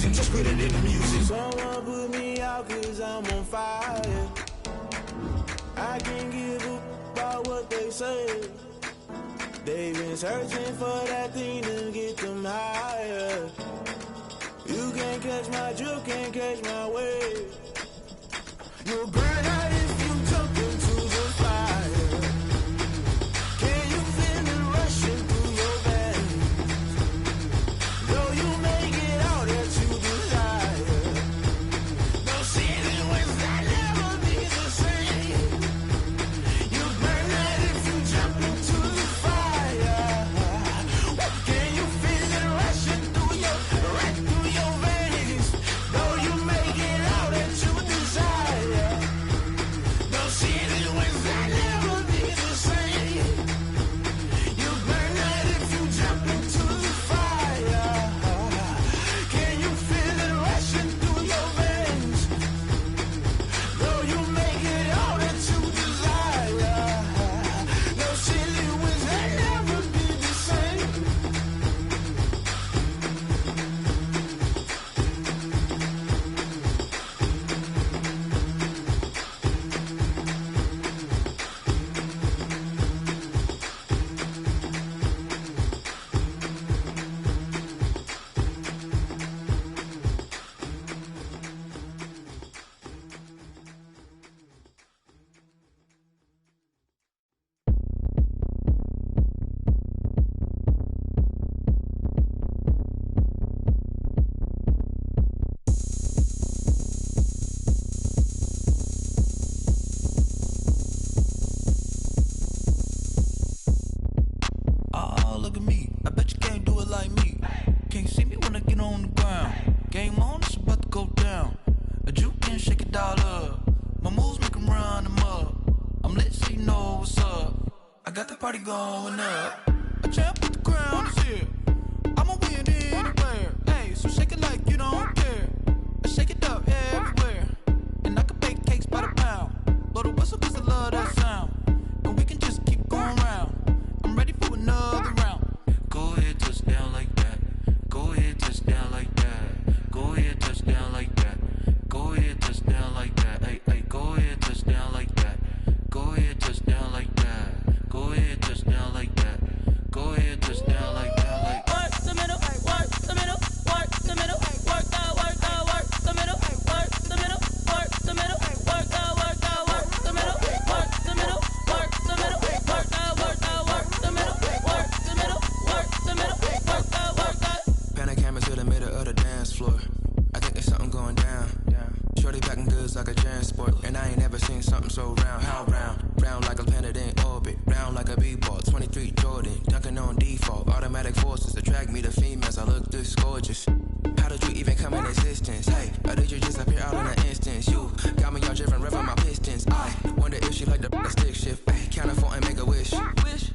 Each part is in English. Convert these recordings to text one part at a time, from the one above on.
music, just put it in the music. Someone put me out cause I'm on fire. I can't give a about what they say. They've been searching for that thing to get them higher. You can't catch my drift, can't catch my wave. You'll burn out if you jump into the fire. Can you feel it rushing through your veins? Though you make it all that you desire. No ceiling winds that never be the same. You burn out if you jump into the fire. Can you feel it rushing through your veins? Though you make it all that you desire. No ceiling winds that never be the same. You burn out if you jump into the fire. Can you feel it rushing through your veins? Though you make it all that you desire. No ceiling winds that never be the same. Oh, look at me. I bet you can't do it like me. Can't see me when I get on the ground. Game on, it's about to go down. A juke and shake it all up. My moves make 'em run them up. I'm lit so you know what's up. I got the party going up. A champ with the crown is here. I'ma win anywhere. Hey, so shake it like you don't care. I shake it up everywhere. And I can bake cakes by the pound. Blow the whistle cause I love that sound. And we can just keep going round. I'm ready for another round. Go ahead, touch down like that. Go ahead, touch down like that. Go ahead, touch down like that. Go ahead, touch down like that. Hey, hey, go ahead, touch down like that. Go ahead, touch down like that. Go ahead, touch down like that. Go ahead, touch down like that. Like Work the middle, work the middle, work the middle, work out, work out, work the middle, work the middle, work the middle, work out, work out, work the middle, work the middle, work the middle, work out, work out, work the middle, work the middle, work the middle, work out, work out. Pan camera to the middle of the dance floor. I think there's something going down. Shorty packing goods like a transport. And I ain't never seen something so round. How round? Round like a planet in orbit. Round like a b-ball. 23 Jordan. Dunking on default. Automatic forces attract me to females. I look this gorgeous. How did you even come in existence? Hey, or did you just appear out in an instance? You got me all driven, revving my pistons. I wonder if she like the stick shift. Ay, count a four and make a wish.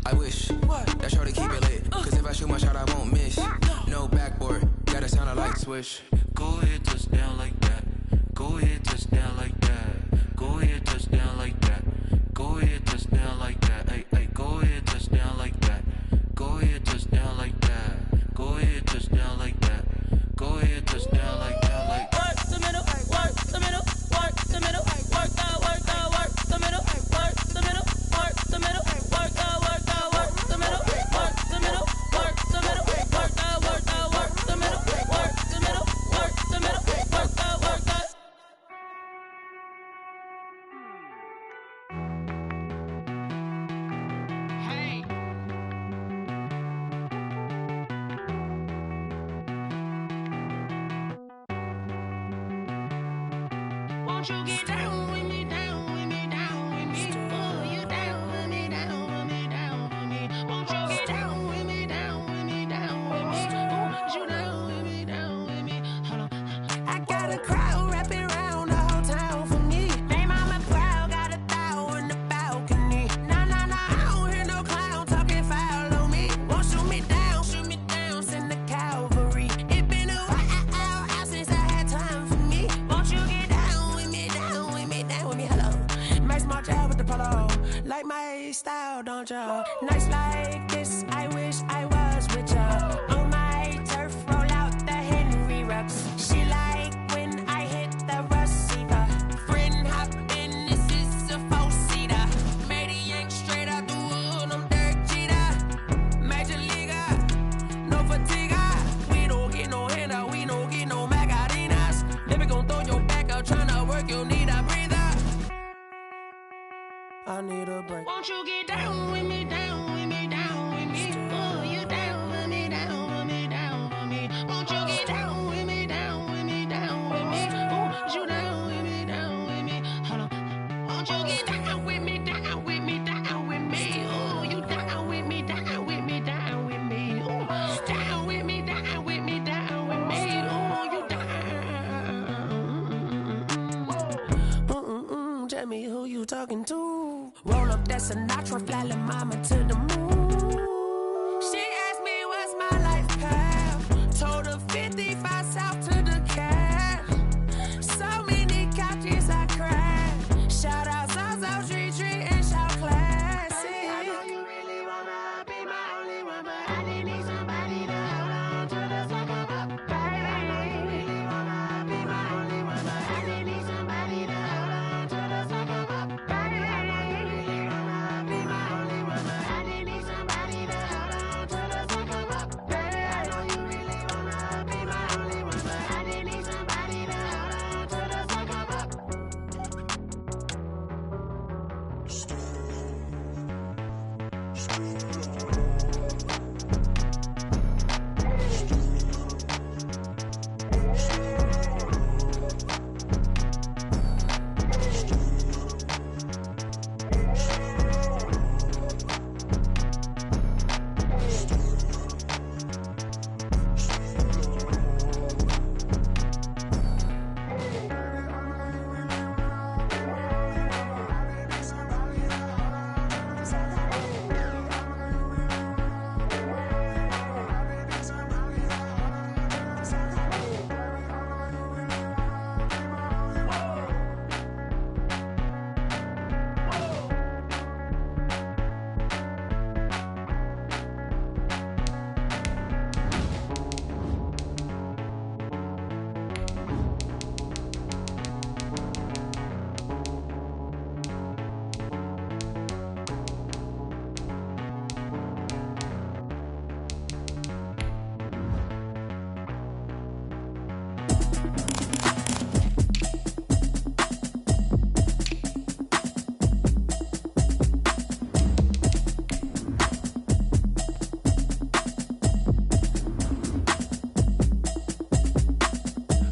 I wish that shorty keep it lit. Cause if I shoot my shot, I won't miss. No backboard. Gotta sound a light switch. go ahead, touch down like that. Go ahead, touch down like that. Go ahead, touch down like that. Go ahead, touch down like that. Hey, hey, go ahead, touch down like that. Go ahead, touch down like that. Go ahead, touch down like that. Go ahead, touch down like that. Like work the middle, work the middle, work the middle, work out, work the middle, work the middle, work the middle, work out, work the middle, work the middle, work the middle, work out, work the middle, work the middle, work the middle, work out, work out. Hey. Won't you get down with me, down with me, down with me? Oh, you down with me, down with me, down with me. Won't you get down with me, down with me, down with me? Oh, you down with me, down with me? Hold on. I got a crowd wrapping around the whole town for me. They mama proud, got a thou in the balcony. Nah, nah, nah, I don't hear no clown talking foul on me. Won't shoot me down, send the cavalry. It been a while since I had time for me. Won't you get down with me, down with me, down with me? Hello. Max March out with the polo. Like my style, don't y'all? Nights like this, I wish I was with y'all. On my turf, roll out the Henry Rocks. She that Sinatra, flying mama to the moon. She asked me what's my life path. Told her 55 south to the cash. So many couches I crashed. Shout out South Street and shout classy. I know you really wanna be my only one, but I didn't need somebody to hold on to the second up, baby. I know you really wanna be my only one, but I didn't need somebody to hold on to the second up, baby. I know you really wanna be my only one, but I didn't need somebody to hold on to the second up, baby. I know you really wanna be my only one, but I didn't need somebody to hold on to the second up.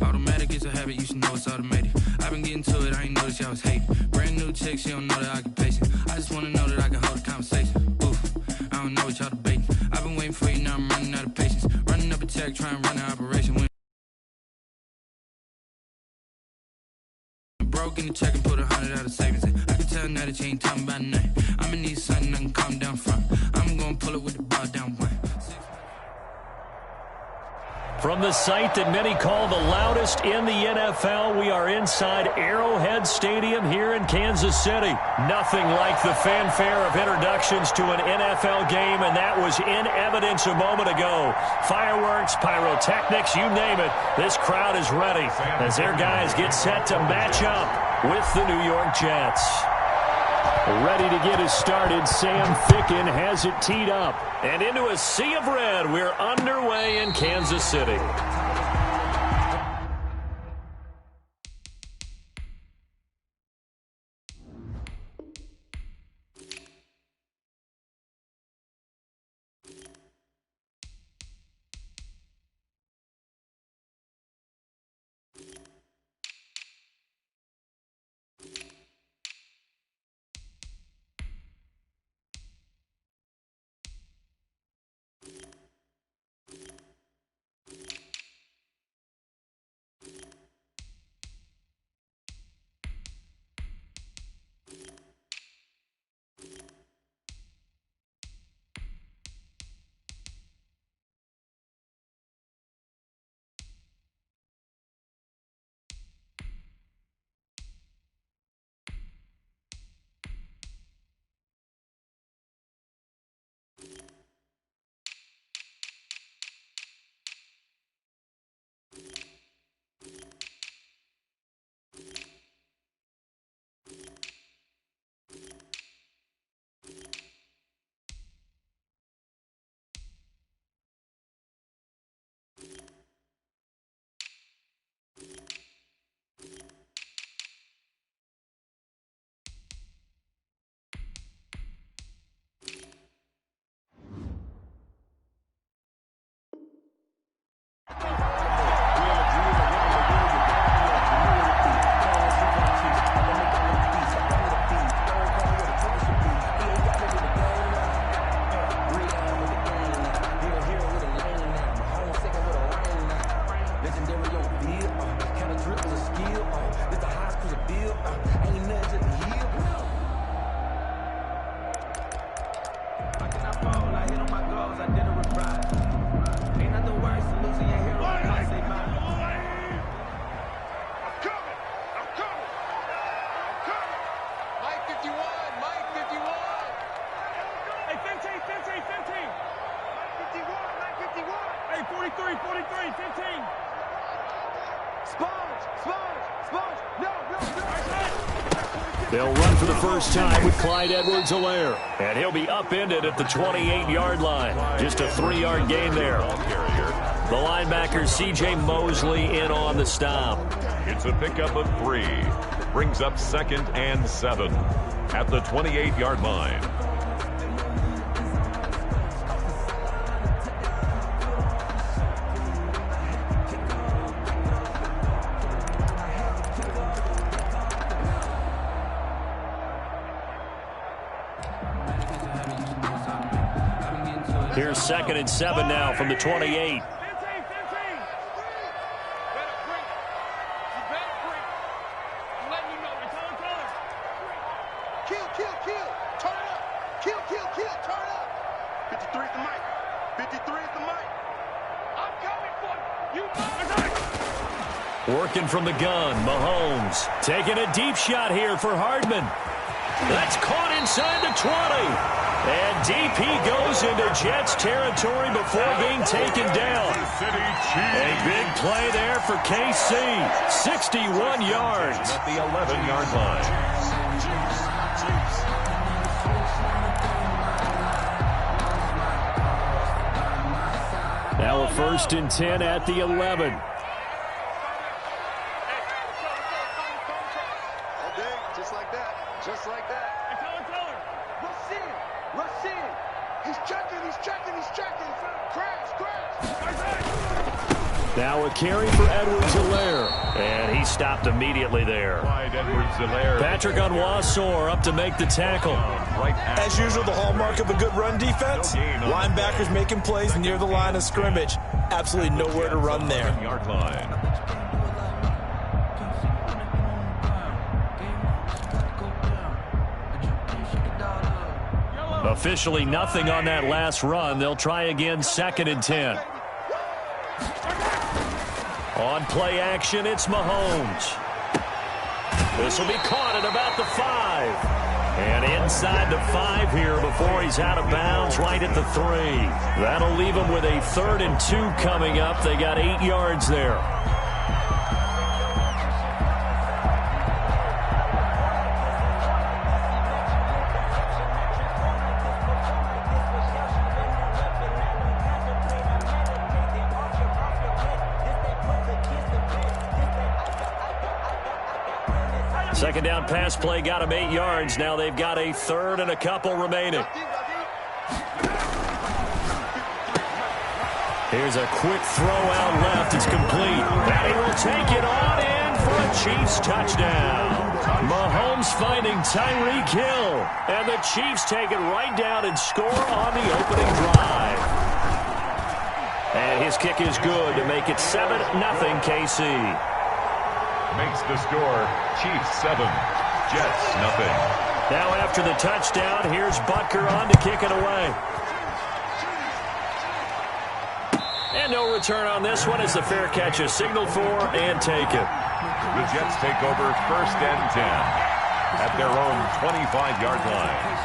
Automatic is a habit, you should know it's automated. I've been getting to it, I ain't noticed y'all was hating. Brand new chick, she don't know the occupation. I just wanna know that I can hold a conversation. Oof, I don't know what y'all debating. I've been waiting for you, now I'm running out of patience. Running up a check, trying to run an operation. When broke in the check and put 100 out of savings in. I can tell now that you ain't talking about nothing. I'ma need something I can calm down from. I'm gonna pull it with the bar down one. From the site that many call the loudest in the NFL, we are inside Arrowhead Stadium here in Kansas City. Nothing like the fanfare of introductions to an NFL game, and that was in evidence a moment ago. Fireworks, pyrotechnics, you name it. This crowd is ready as their guys get set to match up with the New York Jets. Ready to get us started. Sam Ficken has it teed up. And into a sea of red, we're underway in Kansas City. They'll run for the first time with Clyde Edwards-Helaire. And he'll be upended at the 28-yard line. Just a 3-yard gain there. The linebacker C.J. Mosley in on the stop. It's a pickup of 3. Brings up 2nd and 7 at the 28-yard line. Here's 2nd and 7 now from the 28. Working from the gun, Mahomes taking a deep shot here for Hardman. That's caught inside the 20. And DP goes into Jets territory before being taken down. A big play there for KC. 61 yards. At the 11-yard line. Now a 1st and 10 at the 11. Just like that. Just like that. Rush in. He's checking. Crash. Now a carry for Edwards-Helaire. And he stopped immediately there. Patrick Onwuasor up to make the tackle. As usual, the hallmark of a good run defense. Linebackers making plays near the line of scrimmage. Absolutely nowhere to run there. Yard line. Officially nothing on that last run. They'll try again, 2nd and 10. On play action, it's Mahomes. This will be caught at about the 5. And inside the 5 here before he's out of bounds, right at the 3. That'll leave him with a 3rd and 2 coming up. They got 8 yards there. Second down pass play got him 8 yards. Now they've got a 3rd and a couple remaining. Here's a quick throw out left. It's complete. And he will take it on in for a Chiefs touchdown. Mahomes finding Tyreek Hill. And the Chiefs take it right down and score on the opening drive. And his kick is good to make it 7-0 KC. Makes the score Chiefs 7, Jets nothing. Now after the touchdown, here's Butker on to kick it away. And no return on this one as the fair catch is signaled for and taken. The Jets take over 1st and 10 at their own 25-yard line.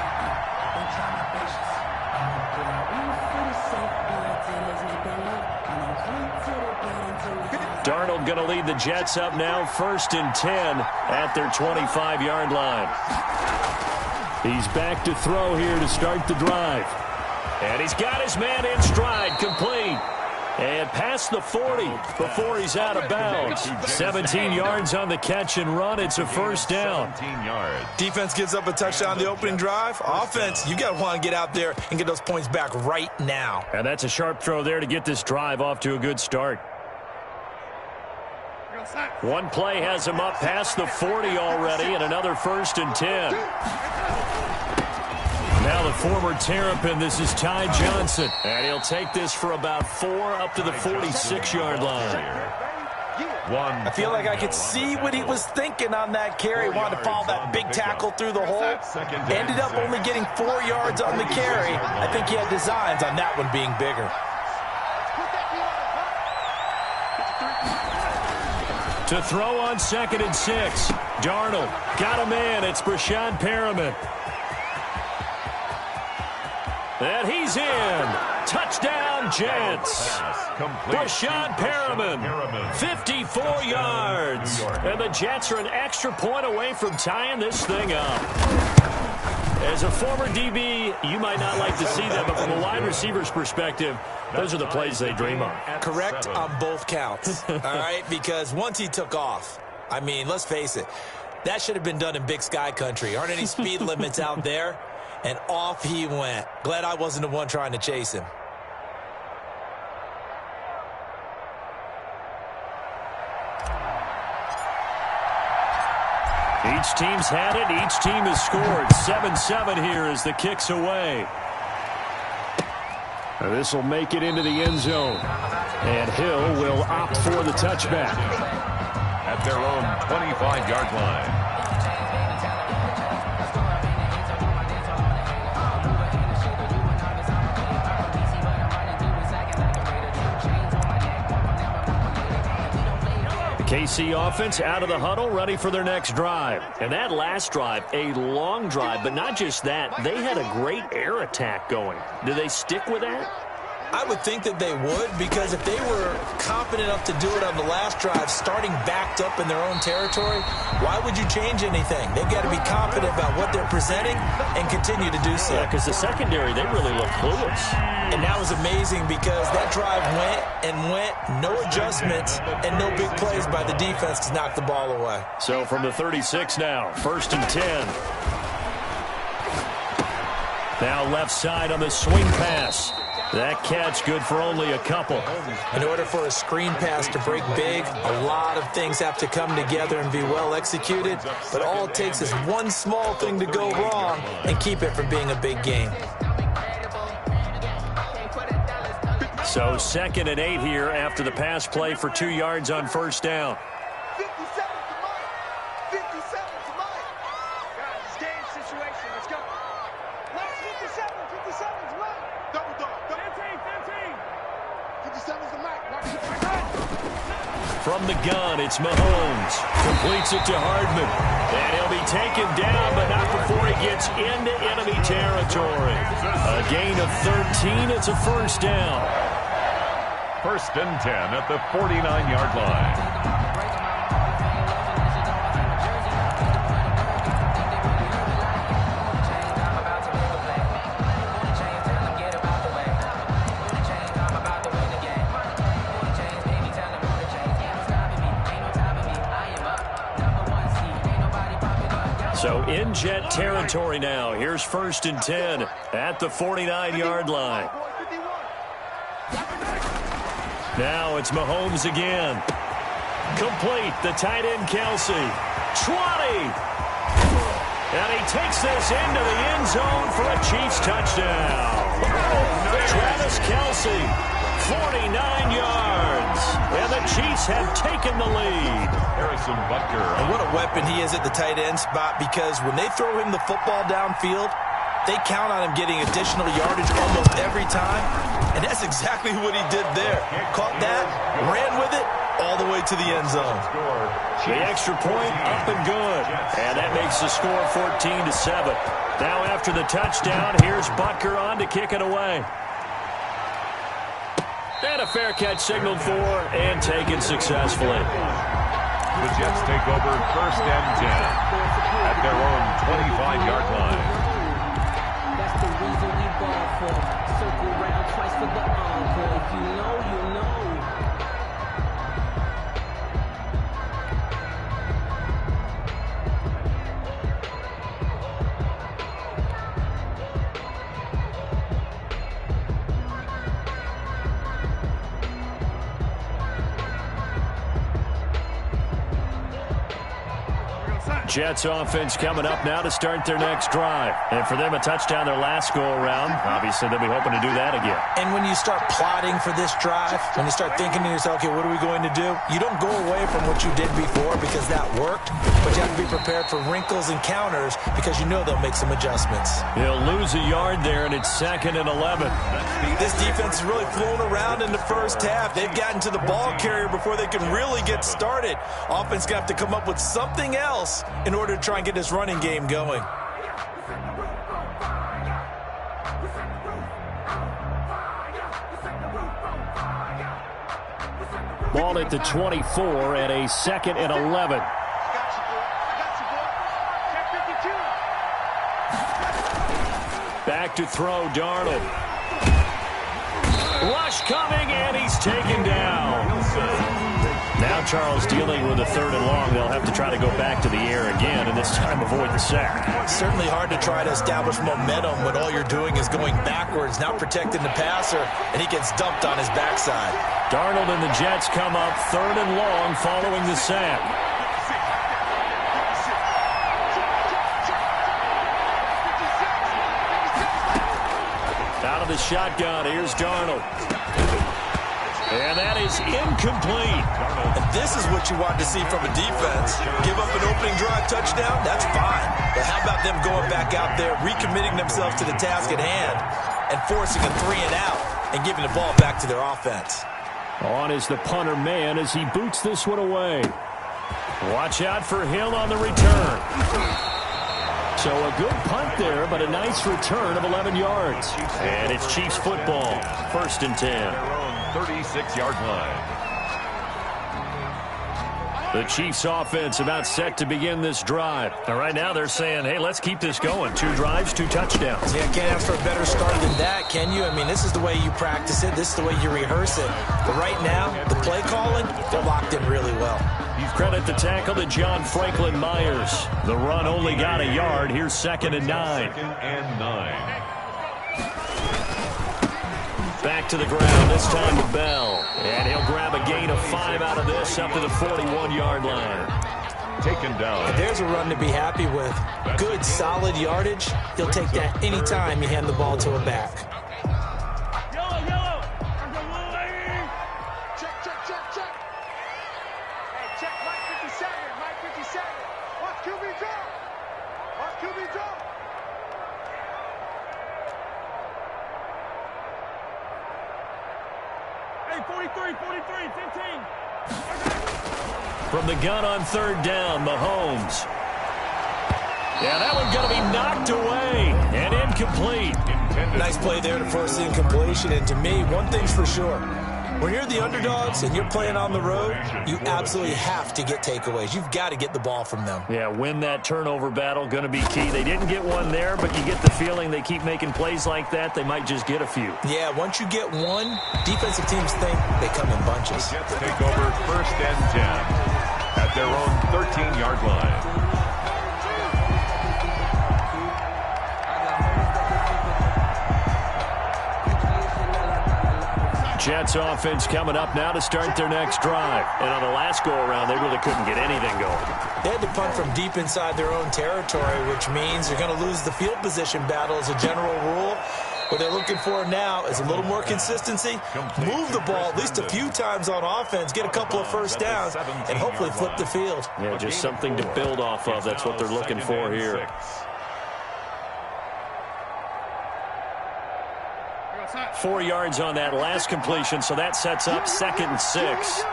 Darnold going to lead the Jets up now, 1st and 10 at their 25-yard line. He's back to throw here to start the drive. And he's got his man in stride, complete. And past the 40 before he's out of bounds. 17 yards on the catch and run. It's a 1st down. 17 yards. Defense gives up a touchdown the opening drive. Offense, you got to want to get out there and get those points back right now. And that's a sharp throw there to get this drive off to a good start. One play has him up past the 40 already, and another 1st and 10. Now the former Terrapin, this is Ty Johnson. And he'll take this for about 4 up to the 46-yard line. I feel like I could see what he was thinking on that carry. Wanted to follow that big tackle through the hole. Ended up only getting 4 yards on the carry. I think he had designs on that one being bigger. To throw on 2nd and 6. Darnold got him in. It's Brashad Perriman. And he's in. Touchdown, Jets. Rashad Perriman, 54 yards. And the Jets are an extra point away from tying this thing up. As a former DB, you might not like to see that, but from a wide receiver's perspective, those are the plays they dream of. Correct on both counts, all right? Because once he took off, I mean, let's face it, that should have been done in Big Sky country. Aren't any speed limits out there? And off he went. Glad I wasn't the one trying to chase him. Each team's had it. Each team has scored. 7-7 here as the kick's away. This will make it into the end zone. And Hill will opt for the touchback. At their own 25-yard line. KC offense out of the huddle, ready for their next drive. And that last drive, a long drive, but not just that. They had a great air attack going. Do they stick with that? I would think that they would, because if they were confident enough to do it on the last drive, starting backed up in their own territory, why would you change anything? They've got to be confident about what they're presenting and continue to do so. Yeah, because the secondary, they really look clueless. And that was amazing because that drive went, no adjustments, and no big plays by the defense to knock the ball away. So from the 36 now, 1st and 10. Now left side on the swing pass. That catch good for only a couple. In order for a screen pass to break big, a lot of things have to come together and be well executed. But all it takes is one small thing to go wrong and keep it from being a big game. So 2nd and 8 here after the pass play for 2 yards on 1st down. 57 to Mike. 57 to Mike. Guys, it's game situation. Let's go. Last 57. 57 to Mike. Double dog. 15. 57 to Mike. From the gun, it's Mahomes. Completes it to Hardman. And he'll be taken down, but not before he gets into enemy territory. A gain of 13. It's a 1st down. 1st and 10 at the 49-yard line. So in Jet territory now. Here's 1st and 10 at the 49-yard line. Now it's Mahomes again. Complete, the tight end Kelsey. 20! And he takes this into the end zone for a Chiefs touchdown. Travis Kelsey, 49 yards. And the Chiefs have taken the lead. Harrison Butker. And what a weapon he is at the tight end spot, because when they throw him the football downfield, they count on him getting additional yardage almost every time. And that's exactly what he did there. Caught that, ran with it, all the way to the end zone. The extra point up and good. And that makes the score 14-7. Now after the touchdown, here's Butker on to kick it away. And a fair catch signaled for and taken successfully. The Jets take over 1st and 10 at their own 25-yard line. That's the reason we ball for. Circle round twice for the encore. If you know, you know. Jets offense coming up now to start their next drive. And for them, a touchdown their last go-around. Obviously, they'll be hoping to do that again. And when you start plotting for this drive, when you start thinking to yourself, okay, what are we going to do? You don't go away from what you did before because that worked, but you have to be prepared for wrinkles and counters because you know they'll make some adjustments. He'll lose a yard there, and it's 2nd and 11. This defense is really flown around in the first half. They've gotten to the ball carrier before they can really get started. Offense going to have to come up with something else in order to try and get this running game going. Ball at the 24 and a 2nd and 11. Back to throw, Darnold. Rush coming, and he's taken down. Now Charles dealing with a 3rd and long. They'll have to try to go back to the air again, and this time avoid the sack. It's certainly hard to try to establish momentum when all you're doing is going backwards, not protecting the passer, and he gets dumped on his backside. Darnold and the Jets come up 3rd and long following the sack. Out of the shotgun, here's Darnold. And that is incomplete. And this is what you want to see from a defense. Give up an opening drive touchdown, that's fine. But how about them going back out there, recommitting themselves to the task at hand, and forcing a 3 and out, and giving the ball back to their offense. On is the punter man as he boots this one away. Watch out for Hill on the return. So a good punt there, but a nice return of 11 yards. And it's Chiefs football, 1st and 10. 36-yard line. The Chiefs offense about set to begin this drive. And right now they're saying, hey, let's keep this going. 2 drives, 2 touchdowns. Yeah, can't ask for a better start than that, can you? I mean, this is the way you practice it. This is the way you rehearse it. But right now, the play calling, they're locked in really well. Credit the tackle to John Franklin Myers. The run only got a yard. Here's 2nd and 9. 2nd and 9. Back to the ground, this time to Bell. And he'll grab a gain of 5 out of this up to the 41-yard line. Taken down. There's a run to be happy with. Good, solid yardage. He'll take that any time you hand the ball to a back. Check. Hey, check Mike 57. Watch QB draw. Hey, 43, 15. From the gun on 3rd down, Mahomes. Yeah, that one's going to be knocked away and incomplete. Nice play there to force the incompletion. And to me, one thing's for sure. When you're the underdogs and you're playing on the road, you absolutely have to get takeaways. You've got to get the ball from them. Yeah, win that turnover battle, going to be key. They didn't get one there, but you get the feeling they keep making plays like that, they might just get a few. Yeah, once you get one, defensive teams think they come in bunches. The Jets take over 1st and 10 at their own 13-yard line. Jets offense coming up now to start their next drive. And on the last go-around, they really couldn't get anything going. They had to punt from deep inside their own territory, which means they're going to lose the field position battle as a general rule. What they're looking for now is a little more consistency, move the ball at least a few times on offense, get a couple of first downs, and hopefully flip the field. Yeah, just something to build off of. That's what they're looking for here. 4 yards on that last completion, so that sets up 2nd and 6.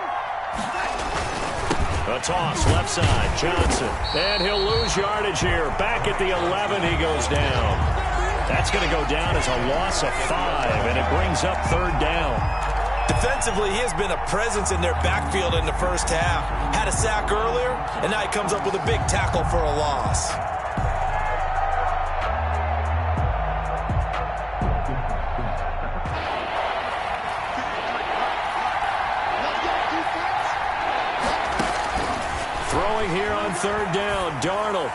A toss, left side, Johnson. And he'll lose yardage here. Back at the 11, he goes down. That's going to go down as a loss of 5, and it brings up 3rd down. Defensively, he has been a presence in their backfield in the first half. Had a sack earlier, and now he comes up with a big tackle for a loss. Throwing here on 3rd down, Darnold.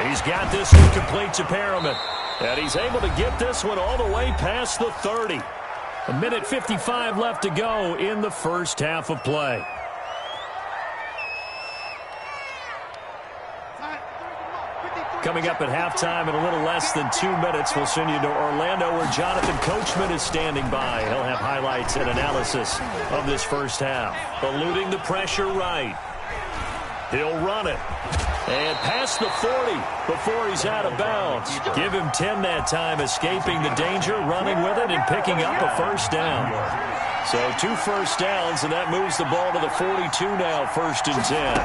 He's got this one complete to Perriman. And he's able to get this one all the way past the 30. 1:55 left to go in the first half of play. Coming up at halftime in a little less than 2 minutes, we'll send you to Orlando where Jonathan Coachman is standing by. He'll have highlights and analysis of this first half. Eluding the pressure right. He'll run it. And past the 40 before he's out of bounds. Give him 10 that time, escaping the danger, running with it, and picking up a first down. So 2 first downs, and that moves the ball to the 42 now, 1st and 10.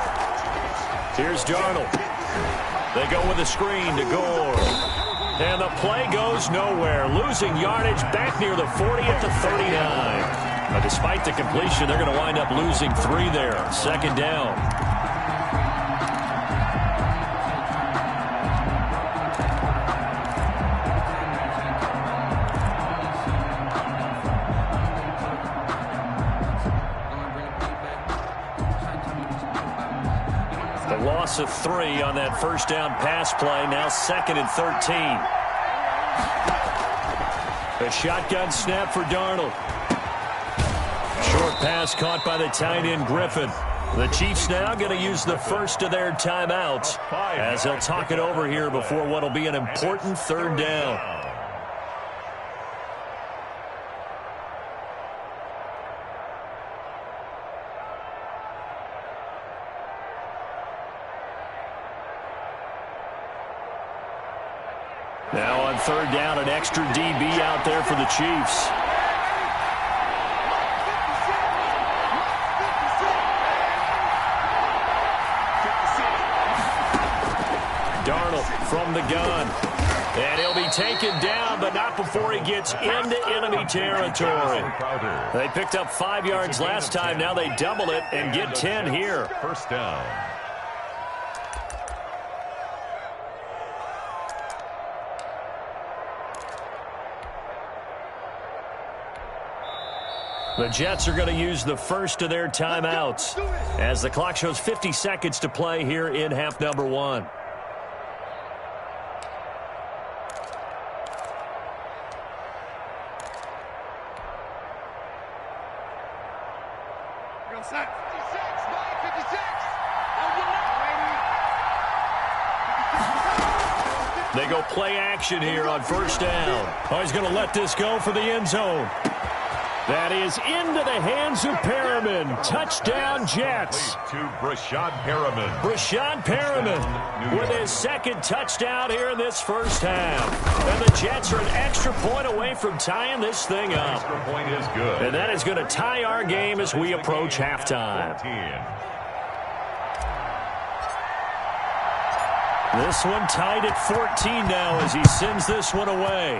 Here's Darnold. They go with a screen to Gore. And the play goes nowhere. Losing yardage back near the 40 at the 39. But despite the completion, they're going to wind up losing 3 there. 2nd down. The loss of 3 on that first down pass play. Now 2nd and 13. A shotgun snap for Darnold. Short pass caught by the tight end Griffin. The Chiefs now going to use the first of their timeouts as they'll talk it over here before what will be an important 3rd down. Now on 3rd down, an extra DB out there for the Chiefs. Darnold from the gun. And he'll be taken down, but not before he gets into enemy territory. They picked up 5 yards last time. Now they double it and get 10 here. 1st down. The Jets are going to use the first of their timeouts as the clock shows 50 seconds to play here in half number 1. They go play action here on 1st down. Oh, he's going to let this go for the end zone. That is into the hands of Perriman. Touchdown, Jets. To Brashad Perriman. Brashad Perriman with his 2nd touchdown here in this first half. And the Jets are an extra point away from tying this thing up. Extra point is good. And that is going to tie our game as we approach halftime. 14. This one tied at 14 now as he sends this one away.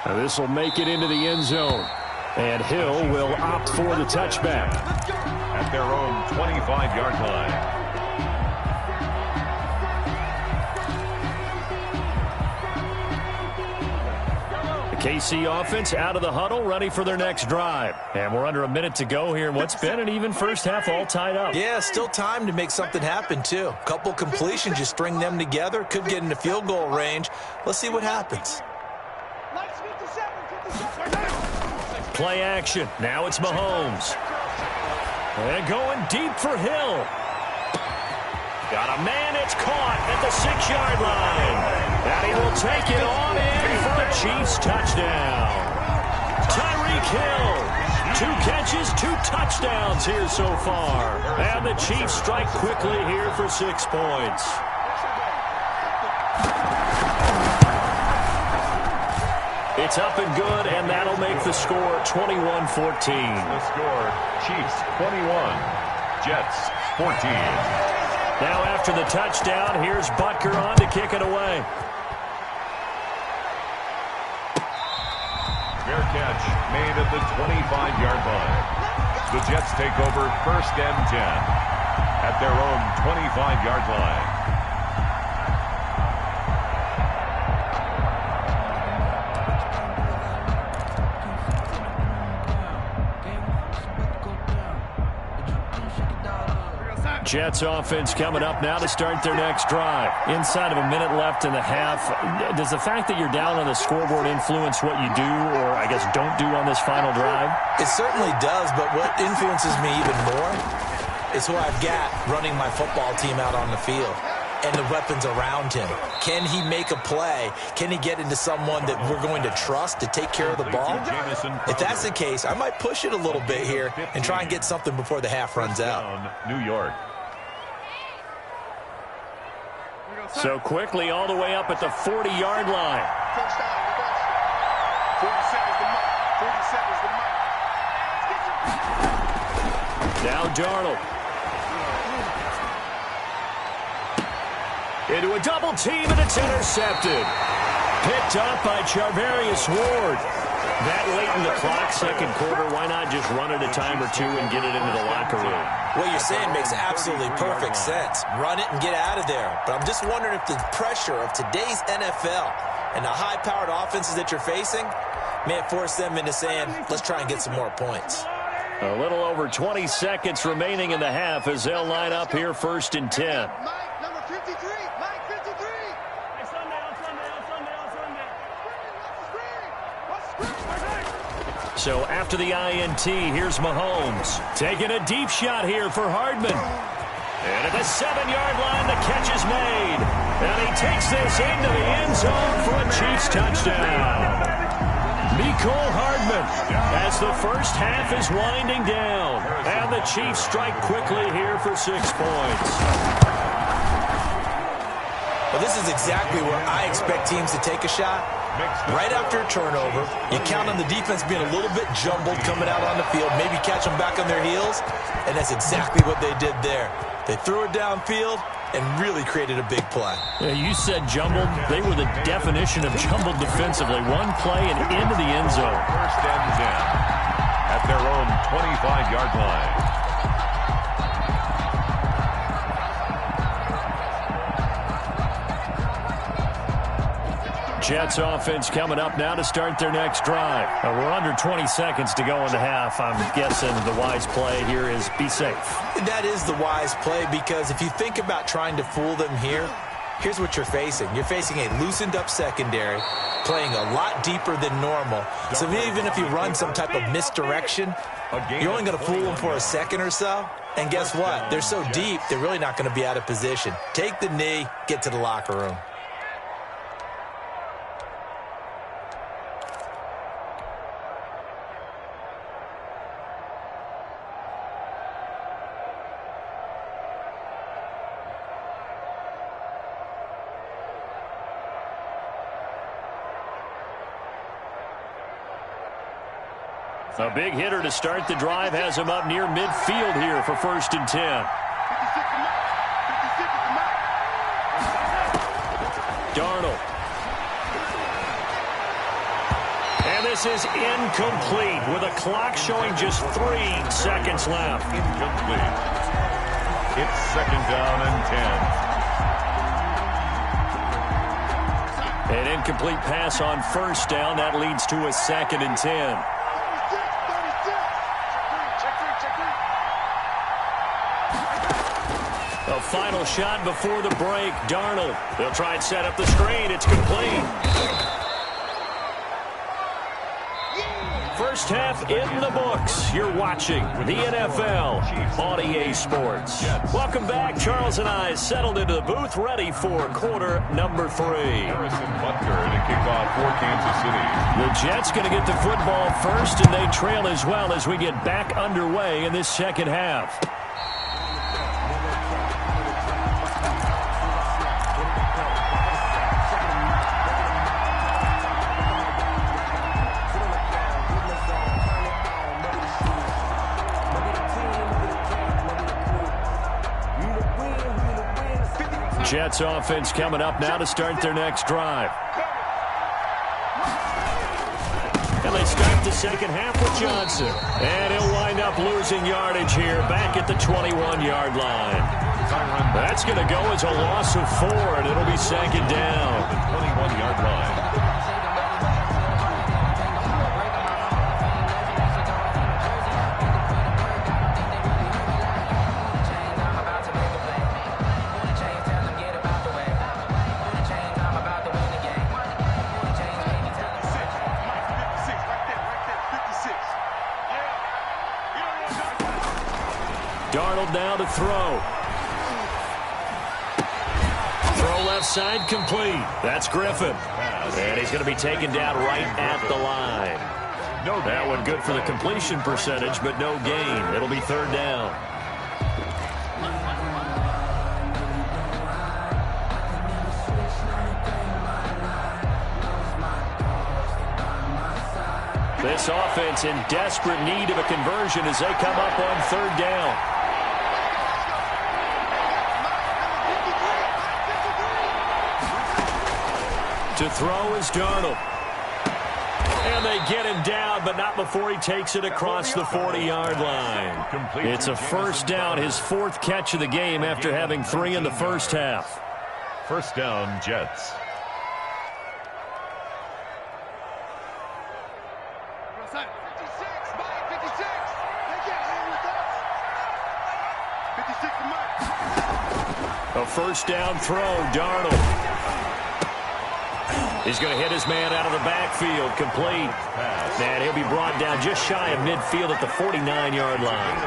Now this will make it into the end zone. And Hill will opt for the touchback. At their own 25-yard line. KC offense out of the huddle, ready for their next drive. And we're under a minute to go here in what's been an even first half, all tied up. Yeah, still time to make something happen, too. A couple completions, just string them together. Could get into field goal range. Let's see what happens. Play action. Now it's Mahomes. And going deep for Hill. Got a man, it's caught at the 6-yard line. And he will take it on in for a Chiefs touchdown. Tyreek Hill. 2 catches, 2 touchdowns here so far. And the Chiefs strike quickly here for 6 points. It's up and good, and that'll make the score 21-14. The score, Chiefs 21, Jets 14. Now after the touchdown, here's Butker on to kick it away. Fair catch made at the 25-yard line. The Jets take over 1st and 10 at their own 25-yard line. Jets offense coming up now to start their next drive. Inside of a minute left in the half, does the fact that you're down on the scoreboard influence what you do or, I guess, don't do on this final drive? It certainly does, but what influences me even more is who I've got running my football team out on the field and the weapons around him. Can he make a play? Can he get into someone that we're going to trust to take care of the ball? If that's the case, I might push it a little bit here and try and get something before the half runs out. New York. So quickly all the way up at the 40-yard line. Now Darnold. Into a double team, and it's intercepted. Picked up by Charvarius Ward. That late in the clock, second quarter, why not just run it a time or two and get it into the locker room? What you're saying makes absolutely perfect sense. Run it and get out of there. But I'm just wondering if the pressure of today's NFL and the high-powered offenses that you're facing may force them into saying, let's try and get some more points. A little over 20 seconds remaining in the half as they'll line up here first and 10. Mike, number 53. Mike, 53. So after the INT, here's Mahomes. Taking a deep shot here for Hardman. And at the 7-yard line, the catch is made. And he takes this into the end zone for a Chiefs touchdown. Mecole Hardman as the first half is winding down. And the Chiefs strike quickly here for 6 points. Well, this is exactly where I expect teams to take a shot. Right after a turnover, you count on the defense being a little bit jumbled coming out on the field, maybe catch them back on their heels, and that's exactly what they did there. They threw it downfield and really created a big play. Yeah, you said jumbled. They were the definition of jumbled defensively. One play and into the end zone. First and 10 at their own 25-yard line. Jets offense coming up now to start their next drive. We're under 20 seconds to go in the half. I'm guessing the wise play here is be safe. That is the wise play because if you think about trying to fool them here, here's what you're facing. You're facing a loosened up secondary, playing a lot deeper than normal. So even if you run some type of misdirection, you're only going to fool them for a second or so. And guess what? They're so deep, they're really not going to be out of position. Take the knee, get to the locker room. A big hitter to start the drive has him up near midfield here for first and 10. Darnold. And this is incomplete with a clock showing just 3 seconds left. Incomplete. It's second down and 10. An incomplete pass on first down. That leads to a second and 10. A final shot before the break. Darnold. They'll try and set up the screen. It's complete. First half in the books. You're watching the NFL on EA Sports. Welcome back. Charles and I settled into the booth, ready for quarter number 3. Harrison Butker to kick off for Kansas City. The Jets going to get the football first, and they trail as well as we get back underway in this second half. Jets offense coming up now to start their next drive. And they start the second half with Johnson. And he'll wind up losing yardage here back at the 21-yard line. That's going to go as a loss of 4, and it'll be second down. 21-yard line. Darnold now to throw. Throw left side complete. That's Griffin. And he's going to be taken down right at the line. That one good for the completion percentage, but no gain. It'll be third down. This offense in desperate need of a conversion as they come up on third down. To throw is Darnold. And And they get him down, but not before he takes it across the 40-yard line. It's a first down, his fourth catch of the game after having 3 in the first half. First down, Jets. A first down throw, Darnold. He's going to hit his man out of the backfield, complete. And he'll be brought down just shy of midfield at the 49-yard line.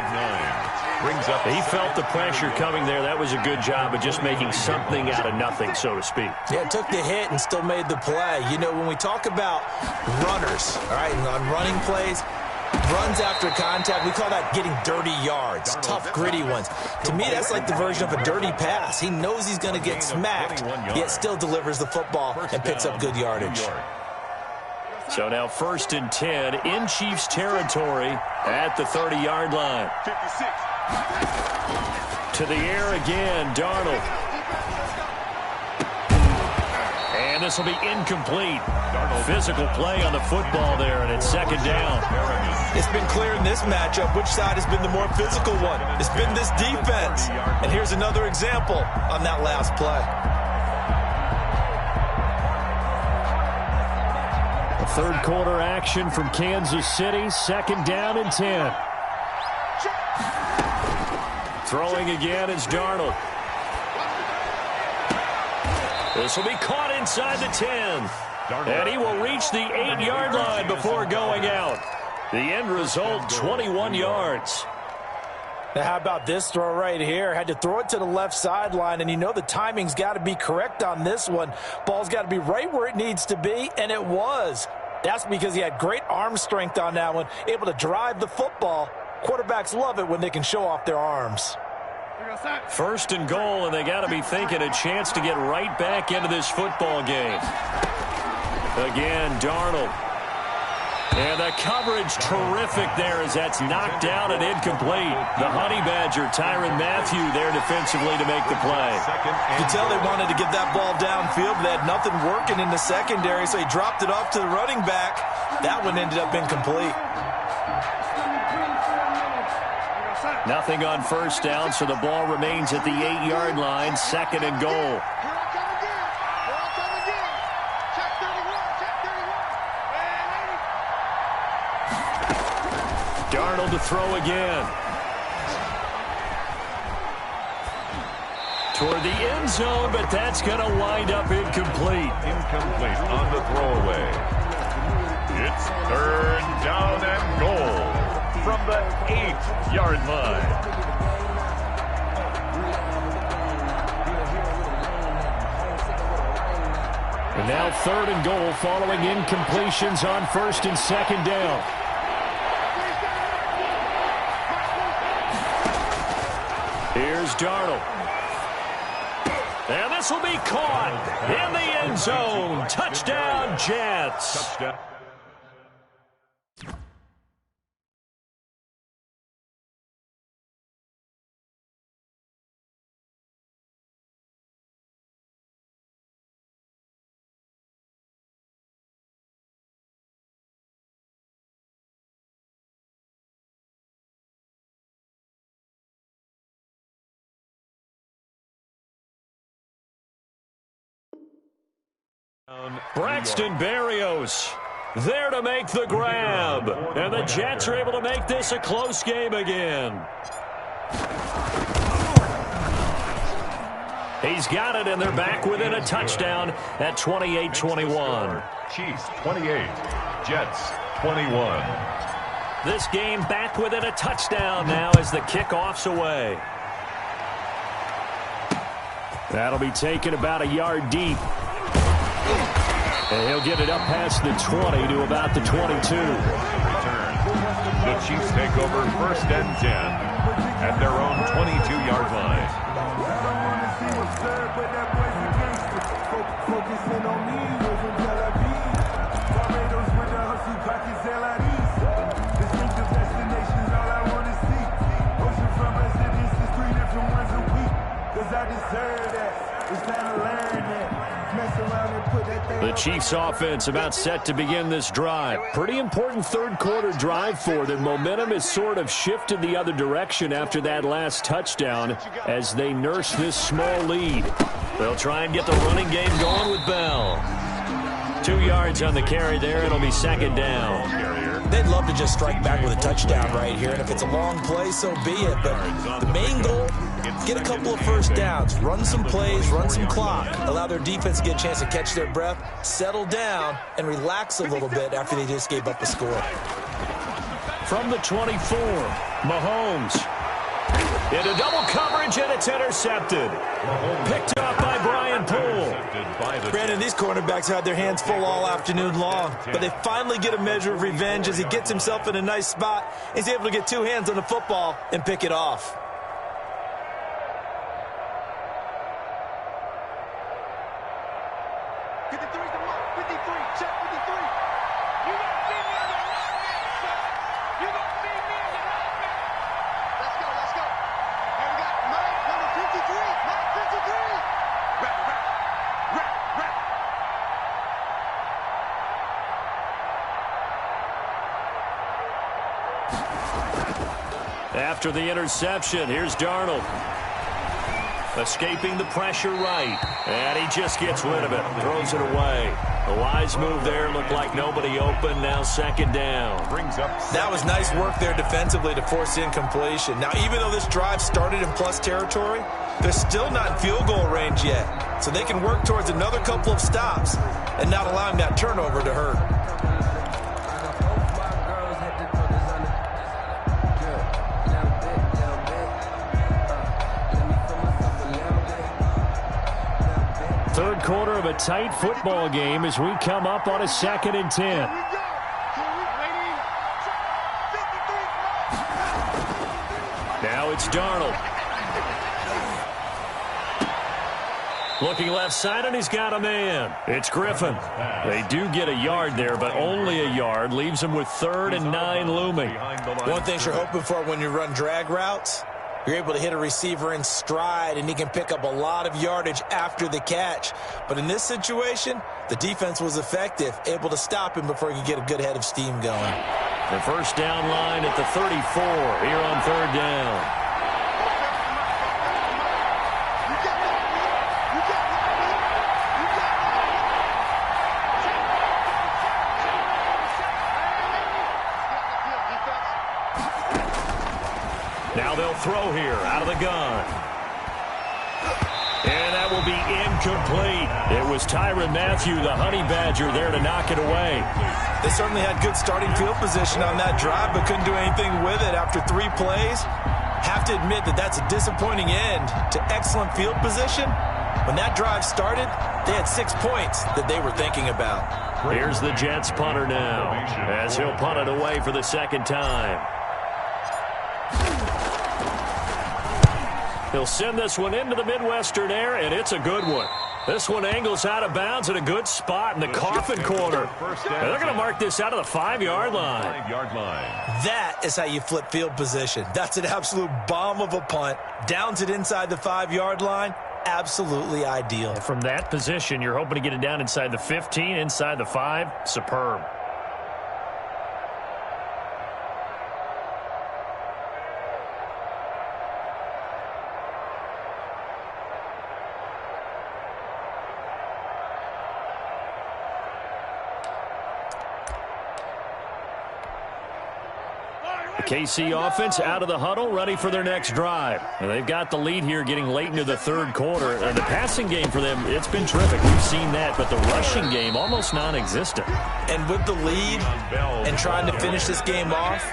He felt the pressure coming there. That was a good job of just making something out of nothing, so to speak. Yeah, took the hit and still made the play. You know, when we talk about runners, all right, on running plays, runs after contact, we call that getting dirty yards, tough, gritty ones. To me, that's like the version of a dirty pass. He knows he's going to get smacked, yet still delivers the football and picks up good yardage. So now 1st and 10 in Chiefs territory at the 30-yard line. To the air again, Darnold. And this will be incomplete. Physical play on the football there, and it's 2nd down. It's been clear in this matchup which side has been the more physical one. It's been this defense. And here's another example on that last play. A third quarter action from Kansas City, 2nd down and 10. Throwing again is Darnold. This will be caught inside the 10. And he will reach the 8-yard line before going out. The end result, 21 yards. Now, how about this throw right here? Had to throw it to the left sideline, and you know the timing's got to be correct on this one. Ball's got to be right where it needs to be, and it was. That's because he had great arm strength on that one, able to drive the football. Quarterbacks love it when they can show off their arms. 1st and goal, and they got to be thinking a chance to get right back into this football game. Again, Darnold. And the coverage terrific there as that's knocked down and incomplete. The Honey Badger, Tyrann Mathieu, there defensively to make the play. You can tell they wanted to get that ball downfield, but they had nothing working in the secondary, so he dropped it off to the running back. That one ended up incomplete. Nothing on 1st down, so the ball remains at the 8-yard line, 2nd and goal. Darnold to throw again. Toward the end zone, but that's going to wind up incomplete. Incomplete on the throwaway. It's 3rd down and goal from the 8-yard line. And now 3rd and goal following incompletions on 1st and 2nd down. Here's Darnold. And this will be caught in the end zone. Touchdown, Jets. Touchdown. Braxton Berrios there to make the grab. And the Jets are able to make this a close game again. He's got it, and they're back within a touchdown at 28-21. Chiefs 28, Jets 21. This game back within a touchdown now as the kickoff's away. That'll be taken about a yard deep. And he'll get it up past the 20 to about the 22. Return. The Chiefs take over 1st and 10 at their own 22-yard line. I deserve that. It's time to learn that. The Chiefs offense about set to begin this drive. Pretty important third quarter drive for them. Momentum has sort of shifted the other direction after that last touchdown as they nurse this small lead. They'll try and get the running game going with Bell. 2 yards on the carry there. It'll be second down. They'd love to just strike back with a touchdown right here, and if it's a long play, so be it. But the main goal, get a couple of first downs, run some plays, run some clock, allow their defense to get a chance to catch their breath, settle down, and relax a little bit after they just gave up a score. From the 24, Mahomes. Into double coverage, and it's intercepted. Picked up by Brian Poole. Brandon, these cornerbacks had their hands full all afternoon long, but they finally get a measure of revenge as he gets himself in a nice spot. He's able to get 2 hands on the football and pick it off. After the interception, here's Darnold. Escaping the pressure right. And he just gets rid of it. Throws it away. A wise move there. Looked like nobody open. Now second down. That was nice work there defensively to force incompletion. Now, even though this drive started in plus territory, they're still not in field goal range yet. So they can work towards another couple of stops and not allowing that turnover to hurt. Third quarter of a tight football game as we come up on a 2nd and 10. Now it's Darnold. Looking left side, and he's got a man. It's Griffin. They do get a yard there, but only a yard. Leaves them with 3rd and 9 looming. One thing you're hoping for when you run drag routes, you're able to hit a receiver in stride, and he can pick up a lot of yardage after the catch. But in this situation, the defense was effective, able to stop him before he could get a good head of steam going. The first down line at the 34 here on 3rd down. Now they'll throw here out of the gun. And that will be incomplete. It was Tyrann Mathieu, the honey badger, there to knock it away. They certainly had good starting field position on that drive, but couldn't do anything with it after 3 plays. Have to admit that that's a disappointing end to excellent field position. When that drive started, they had 6 points that they were thinking about. Here's the Jets punter now, as he'll punt it away for the 2nd time. He'll send this one into the Midwestern air, and it's a good one. This one angles out of bounds at a good spot in the coffin corner. And they're going to mark this out of the 5-yard line. That is how you flip field position. That's an absolute bomb of a punt. Downs it inside the 5-yard line. Absolutely ideal. From that position, you're hoping to get it down inside the 15, inside the 5. Superb. KC offense out of the huddle, ready for their next drive. And they've got the lead here getting late into the 3rd quarter. And the passing game for them, it's been terrific. We've seen that, but the rushing game almost non-existent. And with the lead and trying to finish this game off,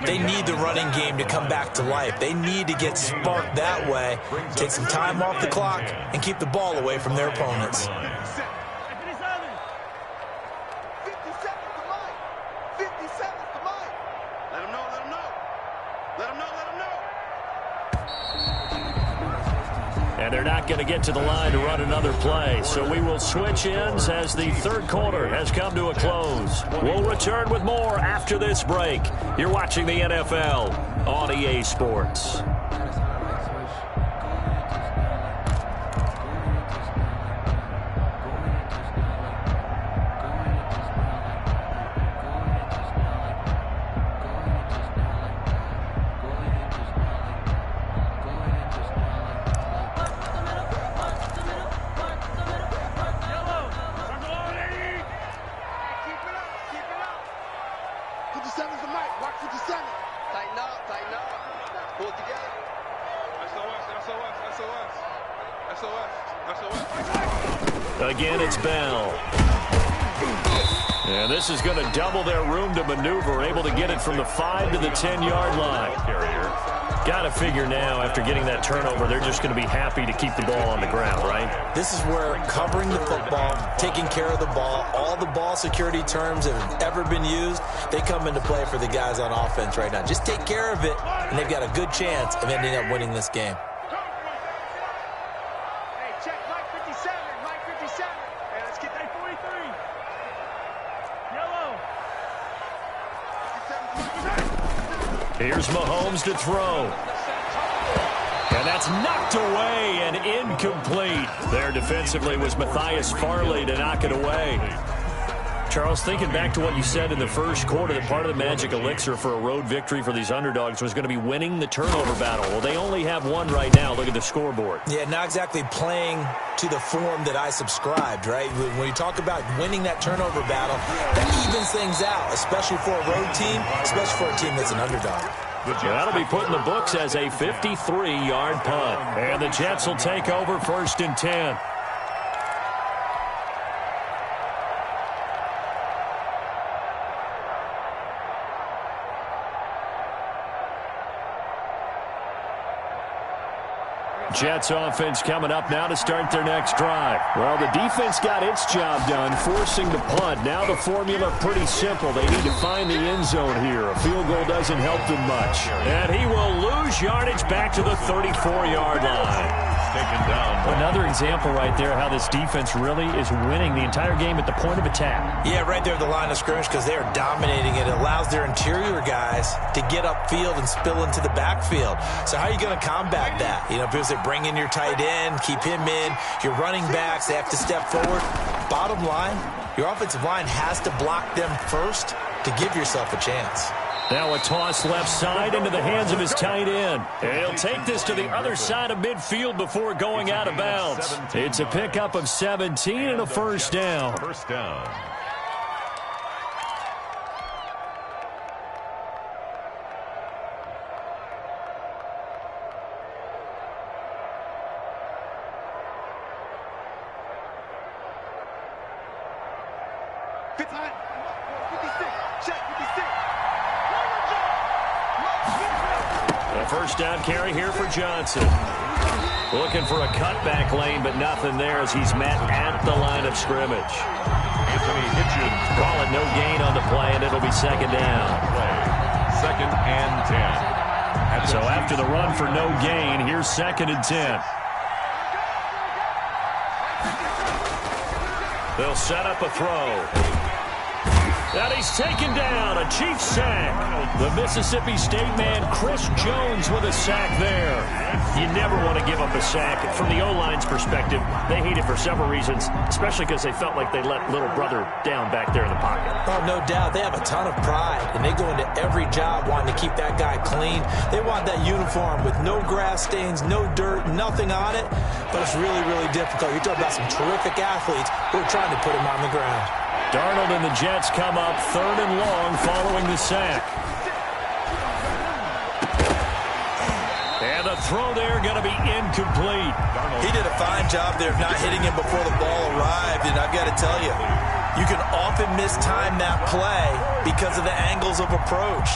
they need the running game to come back to life. They need to get sparked that way, take some time off the clock, and keep the ball away from their opponents. And they're not going to get to the line to run another play. So we will switch ends as the 3rd quarter has come to a close. We'll return with more after this break. You're watching the NFL on EA Sports. Pull it together. SOS. Again, it's Bell. And this is going to double their room to maneuver, able to get it from the 5 to the 10-yard line. Got to figure now, after getting that turnover, they're just going to be happy to keep the ball on the ground, right? This is where covering the football, taking care of the ball, all the ball security terms that have ever been used, they come into play for the guys on offense right now. Just take care of it, and they've got a good chance of ending up winning this game. Hey, check Mike 57. Mike 57. Hey, let's get that 43. Yellow. Here's Mahomes to throw. And that's knocked away and incomplete. There defensively was Matthias Farley to knock it away. Charles, thinking back to what you said in the first quarter, that part of the magic elixir for a road victory for these underdogs was going to be winning the turnover battle. Well, they only have one right now. Look at the scoreboard. Yeah, not exactly playing to the form that I subscribed, right? When you talk about winning that turnover battle, that evens things out, especially for a road team, especially for a team that's an underdog. That'll be put in the books as a 53-yard punt. And the Jets will take over 1st and 10. Jets offense coming up now to start their next drive. Well, the defense got its job done, forcing the punt. Now the formula pretty simple. They need to find the end zone here. A field goal doesn't help them much. And he will lose yardage back to the 34-yard line. Taken down. Another example right there how this defense really is winning the entire game at the point of attack. Yeah, right there at the line of scrimmage, because they are dominating it. It allows their interior guys to get upfield and spill into the backfield. So how are you going to combat that? You know, because they bring in your tight end, keep him in. Your running backs, they have to step forward. Bottom line, your offensive line has to block them first to give yourself a chance. Now a toss left side into the hands of his tight end. And he'll take this to the other side of midfield before going out of bounds. It's a pickup of 17 and a first down. First down. First down carry here for Johnson. Looking for a cutback lane, but nothing there as he's met at the line of scrimmage. Anthony Hitchens. Call it no gain on the play, and it'll be second down. Second and 10. So after the run for no gain, here's 2nd and 10. They'll set up a throw. And he's taken down, a Chiefs sack. The Mississippi State man, Chris Jones, with a sack there. You never want to give up a sack. From the O-line's perspective, they hate it for several reasons, especially because they felt like they let little brother down back there in the pocket. Oh, no doubt. They have a ton of pride, and they go into every job wanting to keep that guy clean. They want that uniform with no grass stains, no dirt, nothing on it. But it's really, really difficult. You're talking about some terrific athletes who are trying to put him on the ground. Darnold and the Jets come up 3rd and long following the sack. And the throw there going to be incomplete. He did a fine job there of not hitting him before the ball arrived, and I've got to tell you, you can often mistime that play because of the angles of approach.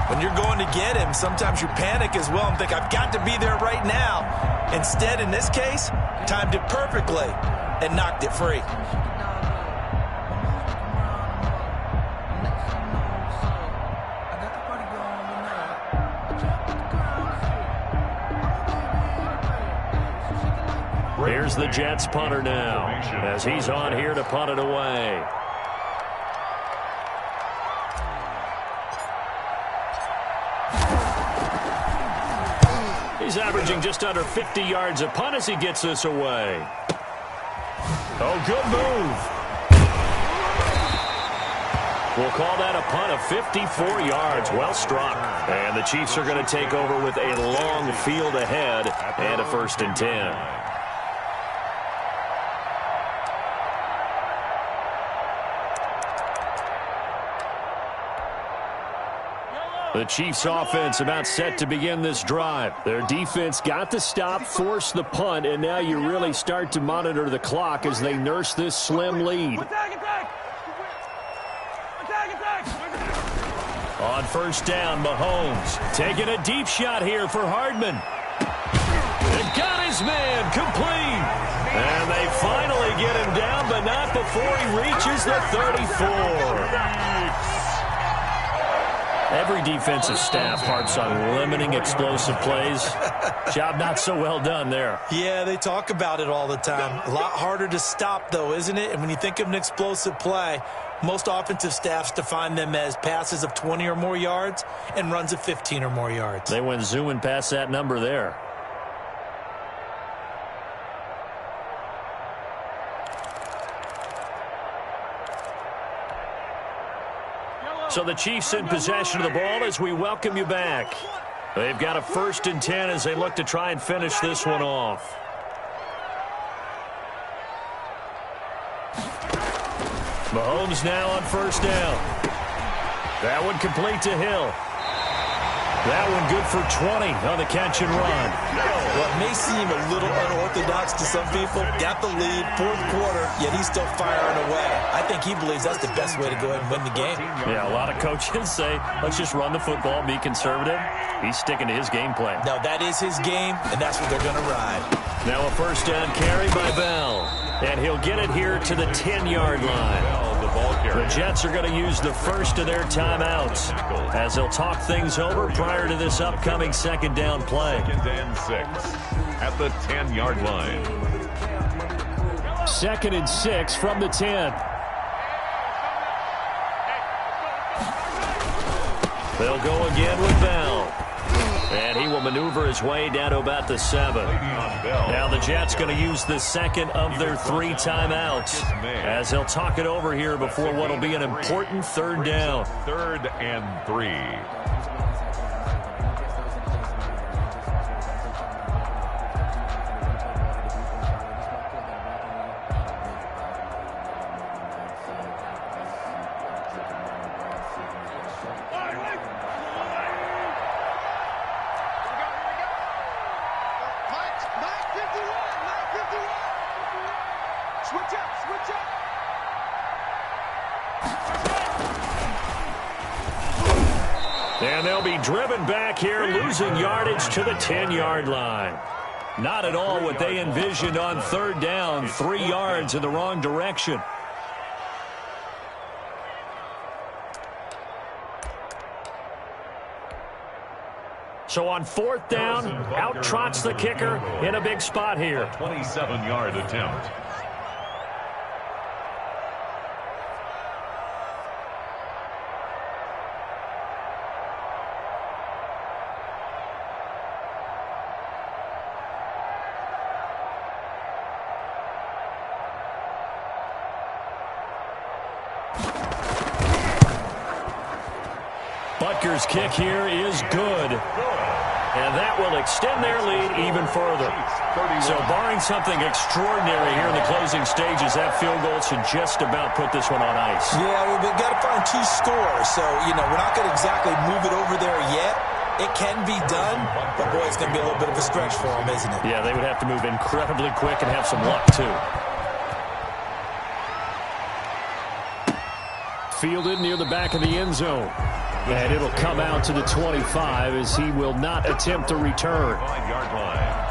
When you're going to get him, sometimes you panic as well and think, I've got to be there right now. Instead, in this case, timed it perfectly and knocked it free. Here's the Jets punter now, as he's on here to punt it away. He's averaging just under 50 yards a punt as he gets this away. Oh, good move. We'll call that a punt of 54 yards. Well struck. And the Chiefs are going to take over with a long field ahead and a 1st and 10. The Chiefs offense about set to begin this drive. Their defense got the stop, forced the punt, and now you really start to monitor the clock as they nurse this slim lead. On first down, Mahomes taking a deep shot here for Hardman. It got his man complete. And they finally get him down, but not before he reaches the 34. Every defensive staff harps on limiting explosive plays. Job not so well done there. Yeah, they talk about it all the time. A lot harder to stop, though, isn't it? And when you think of an explosive play, most offensive staffs define them as passes of 20 or more yards and runs of 15 or more yards. They went zooming past that number there. So the Chiefs in possession of the ball as we welcome you back. They've got a 1st and 10 as they look to try and finish this one off. Mahomes now on first down. That one complete to Hill. That one good for 20 on the catch and run. Well, it may seem a little unorthodox to some people. Got the lead, 4th quarter, yet he's still firing away. I think he believes that's the best way to go ahead and win the game. Yeah, a lot of coaches say, let's just run the football, be conservative. He's sticking to his game plan. No, that is his game, and that's what they're going to ride. Now a first down carry by Bell. And he'll get it here to the 10-yard line. The Jets are going to use the first of their timeouts as they'll talk things over prior to this upcoming 2nd down play. 2nd and 6 at the 10-yard line. 2nd and 6 from the 10. They'll go again with Bell. And he will maneuver his way down to about the 7. Now the Jets going to use the 2nd of their 3 timeouts as they'll talk it over here before what will be an important 3rd down. 3rd and 3. And they'll be driven back here, losing yardage to the 10-yard line. Not at all what they envisioned on 3rd down, 3 yards in the wrong direction. So on 4th down, out trots the kicker in a big spot here. 27-yard attempt. Butker's kick here is good. And that will extend their lead even further. So barring something extraordinary here in the closing stages, that field goal should just about put this one on ice. Yeah, we've got to find 2 scores. So, we're not going to exactly move it over there yet. It can be done, but boy, it's going to be a little bit of a stretch for them, isn't it? Yeah, they would have to move incredibly quick and have some luck, too. Fielded near the back of the end zone. And it'll come out to the 25 as he will not attempt to return. 5-yard line.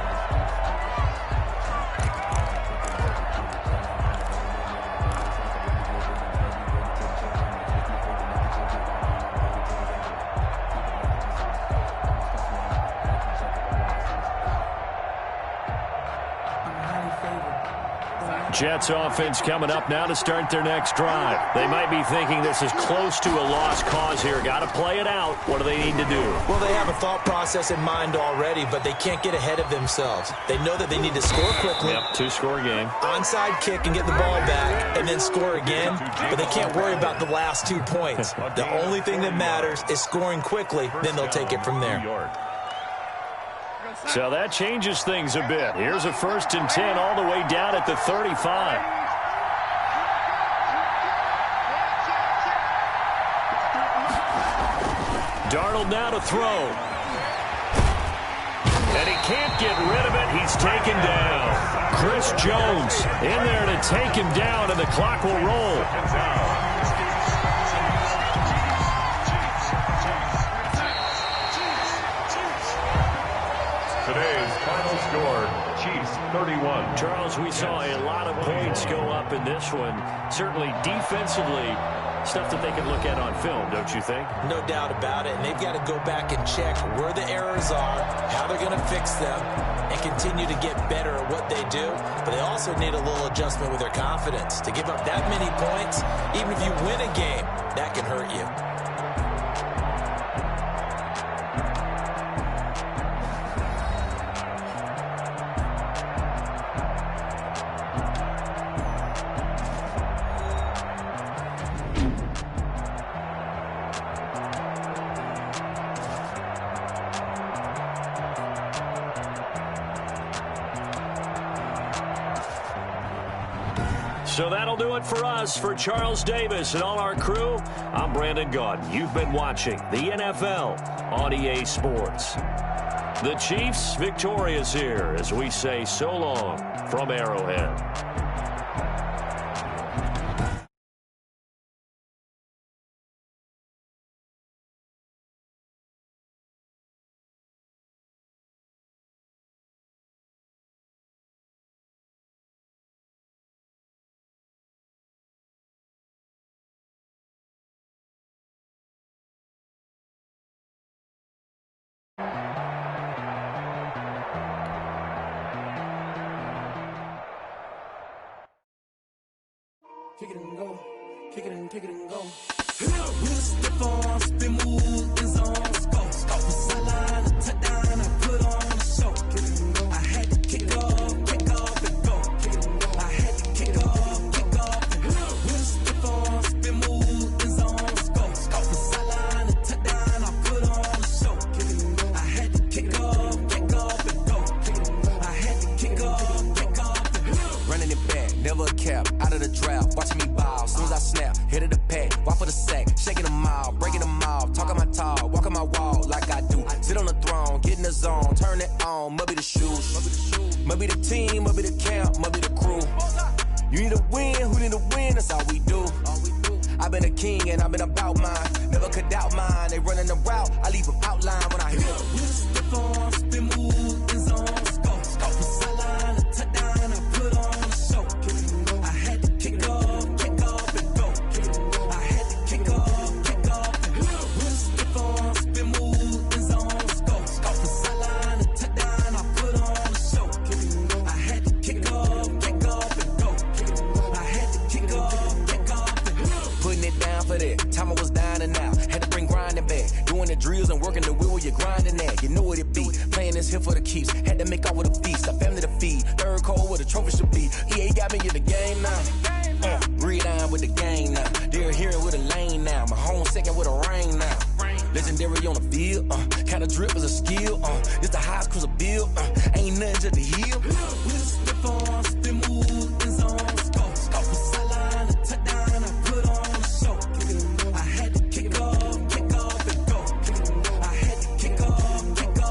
Jets offense coming up now to start their next drive. They might be thinking this is close to a lost cause here. Got to play it out. What do they need to do? Well, they have a thought process in mind already, but they can't get ahead of themselves. They know that they need to score quickly. Yep, 2-score game. Onside kick and get the ball back and then score again, but they can't worry about the last 2 points. The only thing that matters is scoring quickly, then they'll take it from there. So that changes things a bit. Here's a 1st and 10 all the way down at the 35. Darnold now to throw. And he can't get rid of it. He's taken down. Chris Jones in there to take him down, and the clock will roll. Today's final score, Chiefs 31. Charles, we saw a lot of points go up in this one. Certainly defensively, stuff that they can look at on film, don't you think? No doubt about it. And they've got to go back and check where the errors are, how they're going to fix them, and continue to get better at what they do. But they also need a little adjustment with their confidence. To give up that many points, even if you win a game, that can hurt you. So that'll do it for us. For Charles Davis and all our crew, I'm Brandon Gaudin. You've been watching the NFL on EA Sports. The Chiefs victorious here as we say so long from Arrowhead. Kick it and go, kick it and go. We'll step on, spin move, in zone, go. Stop the sideline, touchdown, I put on a show. Kick it and go. I had to kick off and go. Kick it and go. I had to kick off and go. We'll step on, spin move, in zone, go. Stop the sideline, touchdown, I put on a show. Kick it and go. I had to kick off and go. Kick it and go. I had to kick off and go. Running it back, never a cap, out of the draft, watching me ball. Soon as I snap, hit of the pack, walk for the sack, shaking them out, breaking them off, talking my talk, walking my wall like I do. Sit on the throne, get in the zone, turn it on, must be the shoes, must be the team, must be the camp, must be the crew. You need a win, who need a win, that's all we do. I've been a king and I've been about mine, never could doubt mine. They running the route, I leave them outline when I hit. We'll step on, spin move, in zone, go. Stop the sideline, touchdown, I put on a show. Kick it and go. I had to kick off and go. Kick it and go. I had to kick off and go. We'll step on, spin move, in zone, go. Stop the sideline, touchdown, I put on a show. Kick it and go. I had to kick off and go. Kick it and go. I had to kick off and go. Putting it down for that, time I was down and out, had to bring grinding back, doing the drills and working the wheel where you're grinding at, you know what it be, playing this here for the keeps, had to make out with a feast, a family to feed, third cold where the trophy should be, EA got me in the game now, read on with the game now, they're hearing with a lane now, my home second with a rain now, legendary on the field, kind of drip is a skill, it's the highest cruiser bill, ain't nothing just the heel. We'll step on, spin move, in zone, go. Stop the sideline, touchdown, I put on a show. Kick it and go. I had to kick off and go. Kick it and go. I had to kick off and go.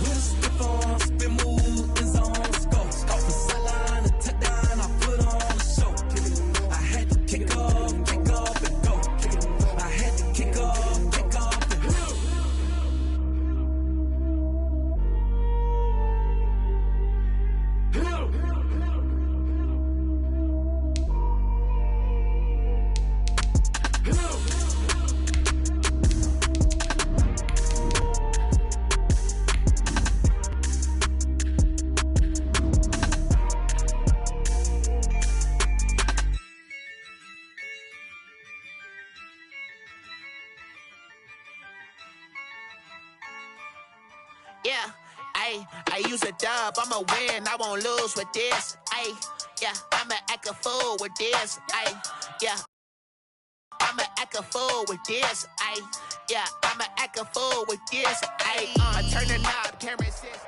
We'll step on, spin move, in zone, go. Stop the sideline, touchdown, I put on a show. Kick it and go. I had to kick off and go. Kick it and go. I had to kick off and go. Yeah, I use a dub, I'ma win, I won't lose with this. Yeah, I'ma act a fool with this. Yeah, I'ma act a fool with this. Yeah, I'ma act a fool with this. I turn the knob, can't resist.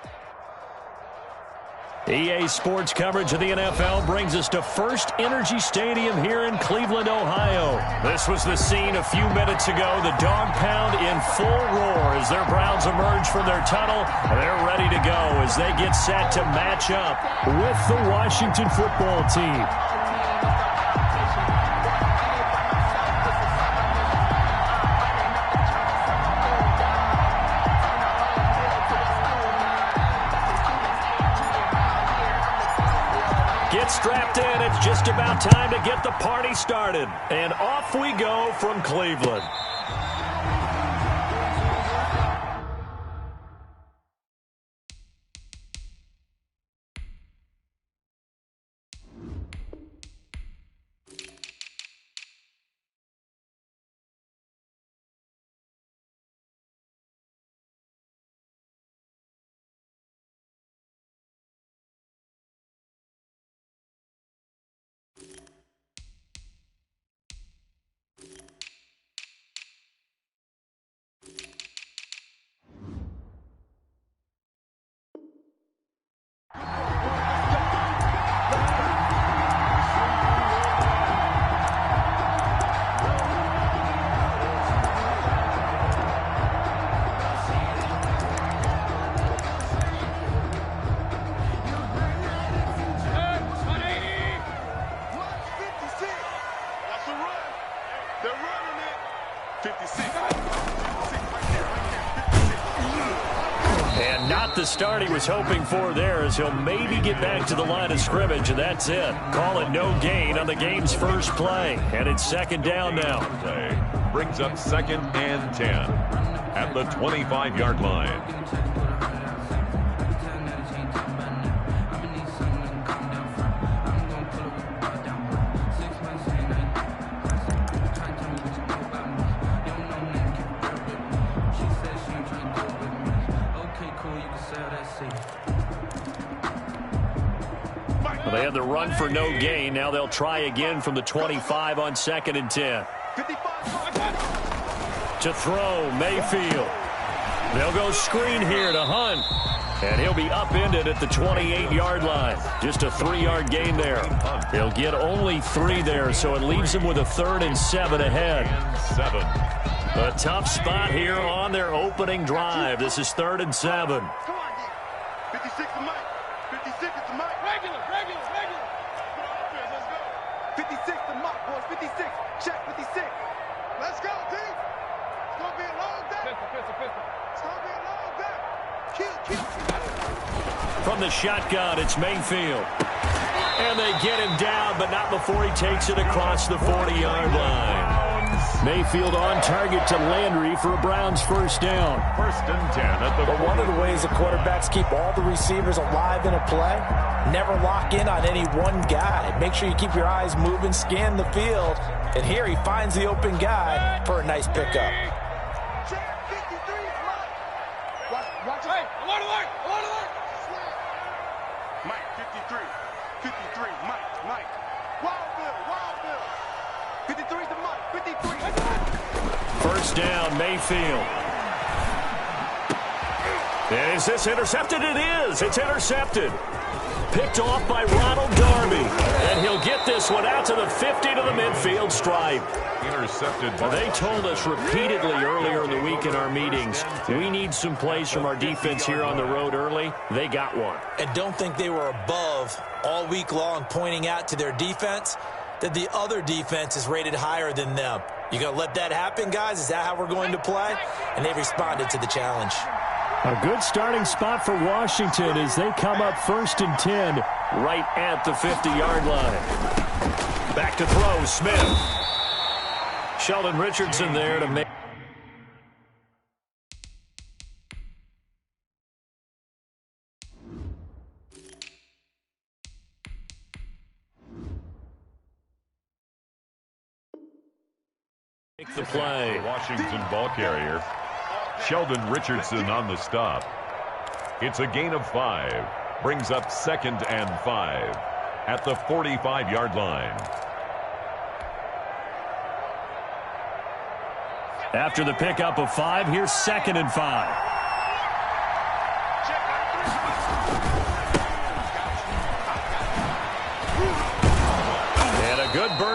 EA Sports coverage of the NFL brings us to First Energy Stadium here in Cleveland, Ohio. This was the scene a few minutes ago. The dog pound in full roar as their Browns emerge from their tunnel. They're ready to go as they get set to match up with the Washington football team. Get strapped in. It's just about time to get the party started. And off we go from Cleveland. And not the start he was hoping for there, as he'll maybe get back to the line of scrimmage, and that's it. Call it no gain on the game's first play. And it's second down now. Play brings up 2nd and 10 at the 25-yard line. They had the run for no gain. Now they'll try again from the 25 on 2nd and 10. To throw, Mayfield. They'll go screen here to Hunt. And he'll be upended at the 28-yard line. Just a 3-yard gain there. He'll get only 3 there, so it leaves him with a 3rd and 7 ahead. A tough spot here on their opening drive. This is 3rd and 7. Come on, D. 56 to Mike. 56 to Mike. Regular. Let's go. 56 to Mike, boys. 56. Check 56. Let's go, D. It's going to be a long day. Pistol. It's going to be a long day. Kill. From the shotgun, it's Mayfield. And they get him down, but not before he takes it across the 40-yard line. Mayfield on target to Landry for a Browns first down. 1st and 10 at the 40. But one of the ways the quarterbacks keep all the receivers alive in a play, never lock in on any one guy. Make sure you keep your eyes moving, scan the field. And here he finds the open guy for a nice pickup. Check 53 is Mike. Watch it. Hey, alert. Mike, 53. 53, Mike. Wild Bill. 53 to Mike. 53. First down, Mayfield. And is this intercepted? It is. It's intercepted. Picked off by Ronald Darby. And he'll get this one out to the 50 to the midfield stripe. Intercepted. They told us repeatedly earlier in the week in our meetings, we need some plays from our defense here on the road early. They got one. And don't think they were above all week long, pointing out to their defense that the other defense is rated higher than them. You going to let that happen, guys? Is that how we're going to play? And they responded to the challenge. A good starting spot for Washington as they come up 1st and 10 right at the 50-yard line. Back to throw, Smith. Sheldon Richardson there to make. Make the play. Washington ball carrier. Sheldon Richardson on the stop. It's a gain of 5. Brings up 2nd and 5 at the 45-yard line. After the pickup of 5, here's 2nd and 5.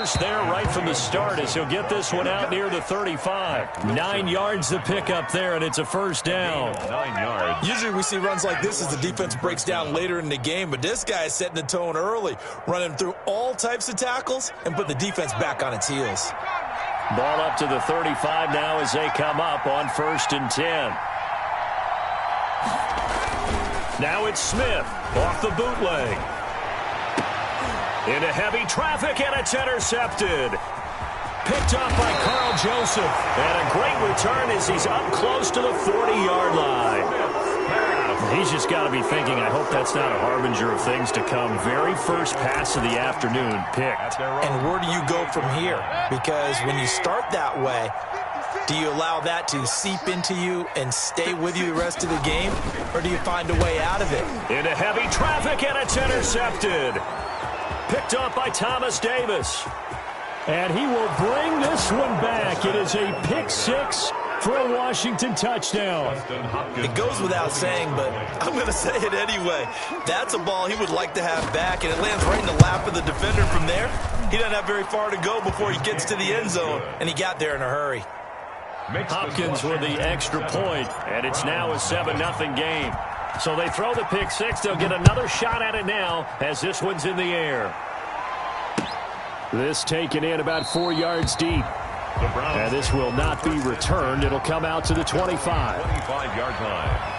first there right from the start as he'll get this one out near the 35. 9 yards to pick up there, and it's a first down. 9 yards. Usually we see runs like this as the defense breaks down later in the game, but this guy is setting the tone early, running through all types of tackles and put the defense back on its heels. Ball up to the 35 now as they come up on 1st and 10. Now it's Smith off the bootleg. Into heavy traffic, and it's intercepted. Picked up by Carl Joseph. And a great return as he's up close to the 40-yard line. He's just got to be thinking, I hope that's not a harbinger of things to come. Very first pass of the afternoon picked. And where do you go from here? Because when you start that way, do you allow that to seep into you and stay with you the rest of the game? Or do you find a way out of it? Into heavy traffic, and it's intercepted. Picked up by Thomas Davis. And he will bring this one back. It is a pick six for a Washington touchdown. It goes without saying, but I'm going to say it anyway. That's a ball he would like to have back, and it lands right in the lap of the defender from there. He doesn't have very far to go before he gets to the end zone, and he got there in a hurry. Hopkins with the extra point, and it's now a 7-0 game. So they throw the pick six. They'll get another shot at it now as this one's in the air. This taken in about 4 yards deep. And this will not be returned. It'll come out to the 25. 25-yard line.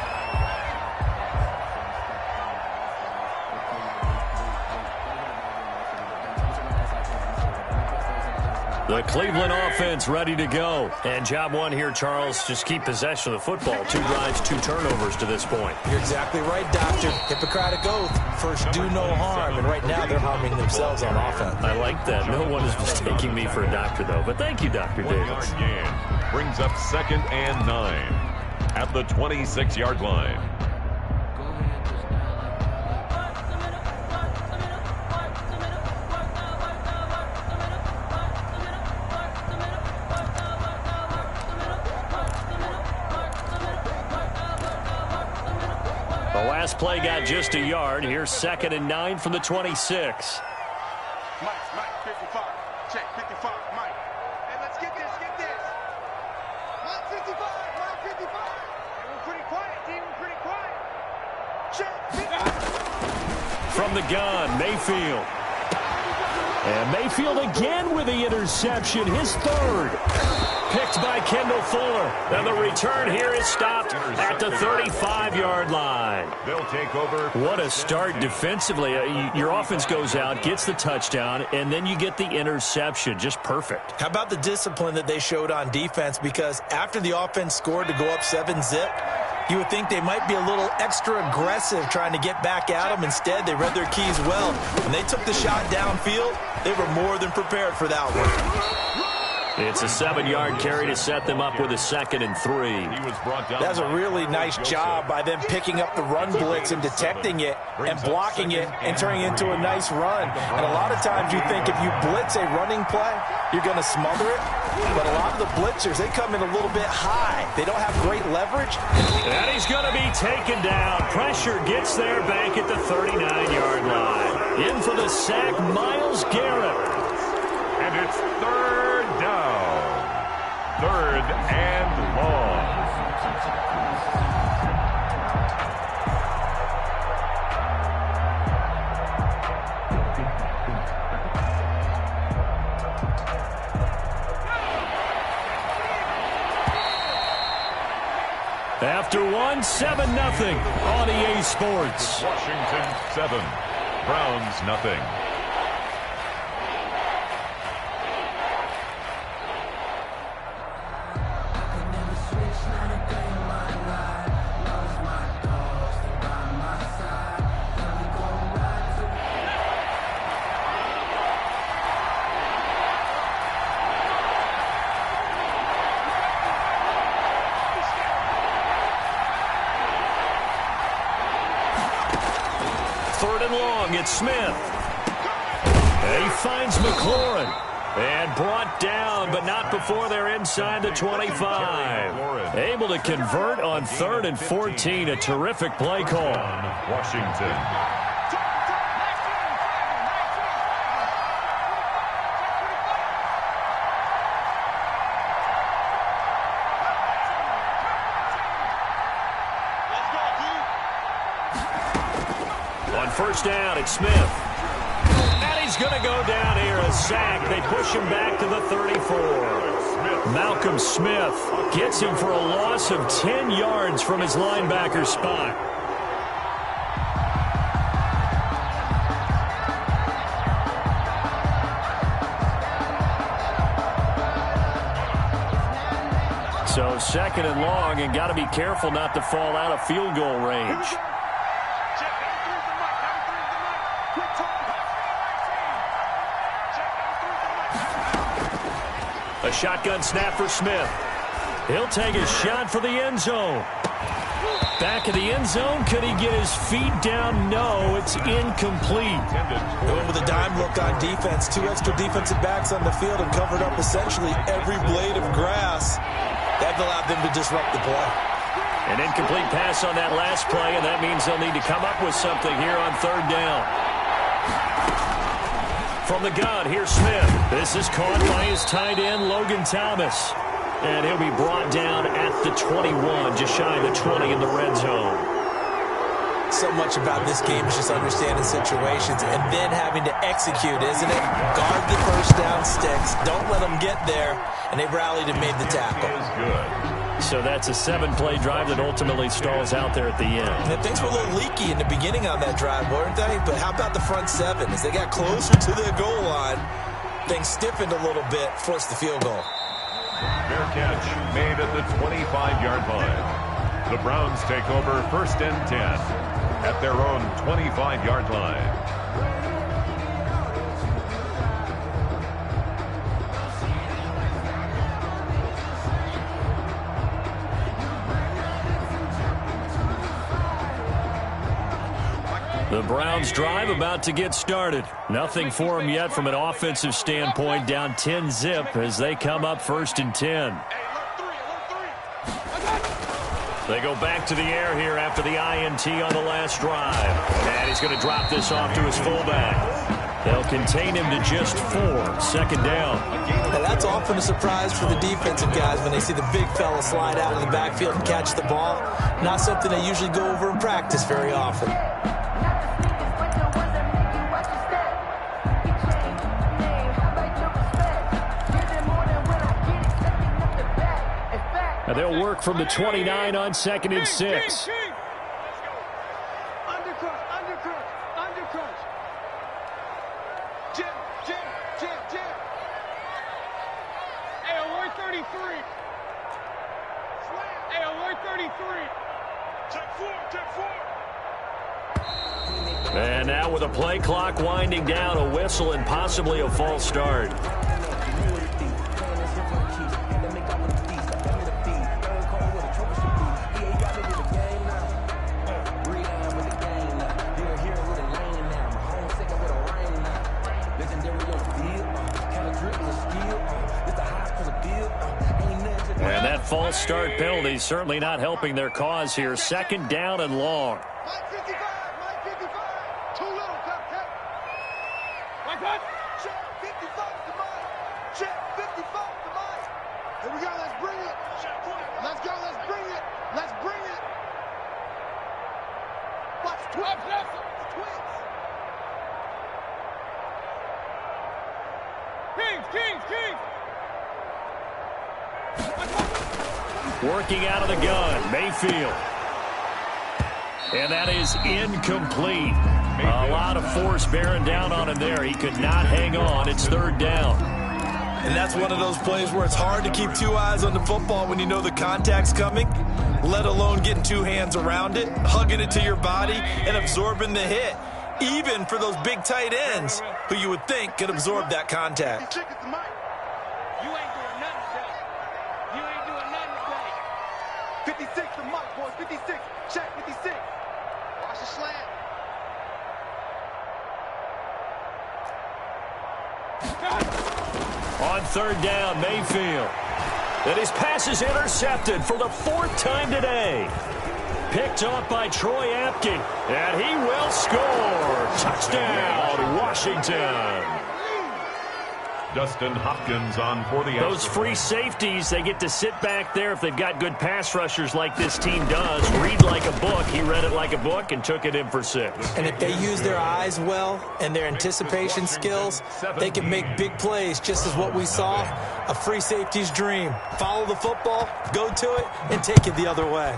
The Cleveland offense ready to go. And job one here, Charles, just keep possession of the football. 2 drives, 2 turnovers to this point. You're exactly right, Doctor. Hippocratic oath. First, do no harm. And right now, they're harming themselves on offense. I like that. No one is mistaking me for a doctor, though. But thank you, Dr. Davis. Brings up 2nd and 9 at the 26-yard line. The last play got just a yard. Here's 2nd and 9 from the 26. Mike, 55. Check, 55, Mike. Hey, let's get this. Mike, 55, Mike, 55. Hey, we're pretty quiet, team. We're pretty quiet. Check, 55. From the gun, Mayfield. And Mayfield again with the interception, his 3rd. Picked by Kendall Fuller. And the return here is stopped at the 35-yard line. They'll take over. What a start defensively. Your offense goes out, gets the touchdown, and then you get the interception. Just perfect. How about the discipline that they showed on defense? Because after the offense scored to go up 7-zip, you would think they might be a little extra aggressive trying to get back at them. Instead, they read their keys well. When they took the shot downfield, they were more than prepared for that one. It's a 7-yard carry to set them up with a 2nd and 3. He was brought down. That's a really nice job by them picking up the run blitz and detecting it and blocking it and turning it into a nice run. And a lot of times you think if you blitz a running play, you're going to smother it. But a lot of the blitzers, they come in a little bit high. They don't have great leverage. And he's going to be taken down. Pressure gets there back at the 39-yard line. In for the sack, Myles Garrett. And it's 3rd down. 3rd and long. After 7-0 on EA Sports. Washington 7, Browns nothing. It's Smith. He finds McLaurin. And brought down, but not before they're inside the 25. Able to convert on 3rd and 14. A terrific play call. Washington. On first down, it's Smith. And he's going to go down here, a sack. They push him back to the 34. Malcolm Smith gets him for a loss of 10 yards from his linebacker spot. So second and long, and got to be careful not to fall out of field goal range. A shotgun snap for Smith. He'll take a shot for the end zone. Back of the end zone. Could he get his feet down? No, it's incomplete. Going with a dime look on defense. 2 extra defensive backs on the field and covered up essentially every blade of grass. That allowed them to disrupt the play. An incomplete pass on that last play, and that means they'll need to come up with something here on third down. From the gun, here's Smith. This is caught by his tight end, Logan Thomas. And he'll be brought down at the 21, just shy of the 20 in the red zone. So much about this game is just understanding situations and then having to execute, isn't it? Guard the first down sticks. Don't let them get there. And they rallied and made the tackle. So that's a 7-play drive that ultimately stalls out there at the end. And things were a little leaky in the beginning on that drive, weren't they? But how about the front 7? As they got closer to their goal line, things stiffened a little bit, forced the field goal. Fair catch made at the 25-yard line. The Browns take over first and 10 at their own 25-yard line. The Browns drive about to get started. Nothing for them yet from an offensive standpoint. Down 10-zip as they come up first and 10. They go back to the air here after the INT on the last drive. And he's going to drop this off to his fullback. They'll contain him to just 4. Second down. Now that's often a surprise for the defensive guys when they see the big fella slide out of the backfield and catch the ball. Not something they usually go over in practice very often. And they'll work from the 29 on second and 6. Undercrunch. Jim. Hey, alert 33. Hey, alert 33. Check 4. And now with a play clock winding down, a whistle and possibly a false start. And that false start penalty certainly not helping their cause here. Second down and long. Mike 55. Too little, Cupcake. Mike what? Check 55 to Mike. Check 55 to Mike. Here we go, let's bring it. Let's go, let's bring it. Let's bring it. Watch twins. Twins. Kings. Working out of the gun, Mayfield. And that is incomplete. A lot of force bearing down on him there. He could not hang on. It's third down. And that's one of those plays where it's hard to keep 2 eyes on the football when you know the contact's coming, let alone getting 2 hands around it, hugging it to your body, and absorbing the hit, even for those big tight ends who you would think could absorb that contact. You ain't doing nothing today. 56 to Mike, boys. 56. Check 56. Watch the slant. On third down, Mayfield. And his pass is intercepted for the 4th time today. Picked off by Troy Apke. And he will score. Touchdown, Washington. Dustin Hopkins on for the Those free safeties, they get to sit back there if they've got good pass rushers like this team does. Read like a book. He read it like a book and took it in for 6. And if they use their eyes well and their anticipation skills, they can make big plays, just as what we saw. A free safety's dream. Follow the football, go to it, and take it the other way.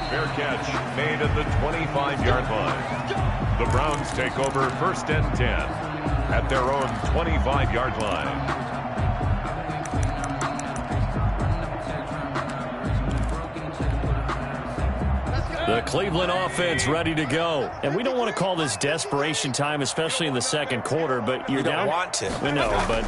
Fair catch made at the 25-yard line. The Browns take over 1st and 10 at their own 25-yard line. The Cleveland offense ready to go. And we don't want to call this desperation time, especially in the second quarter, but you're down. You don't want to. No, but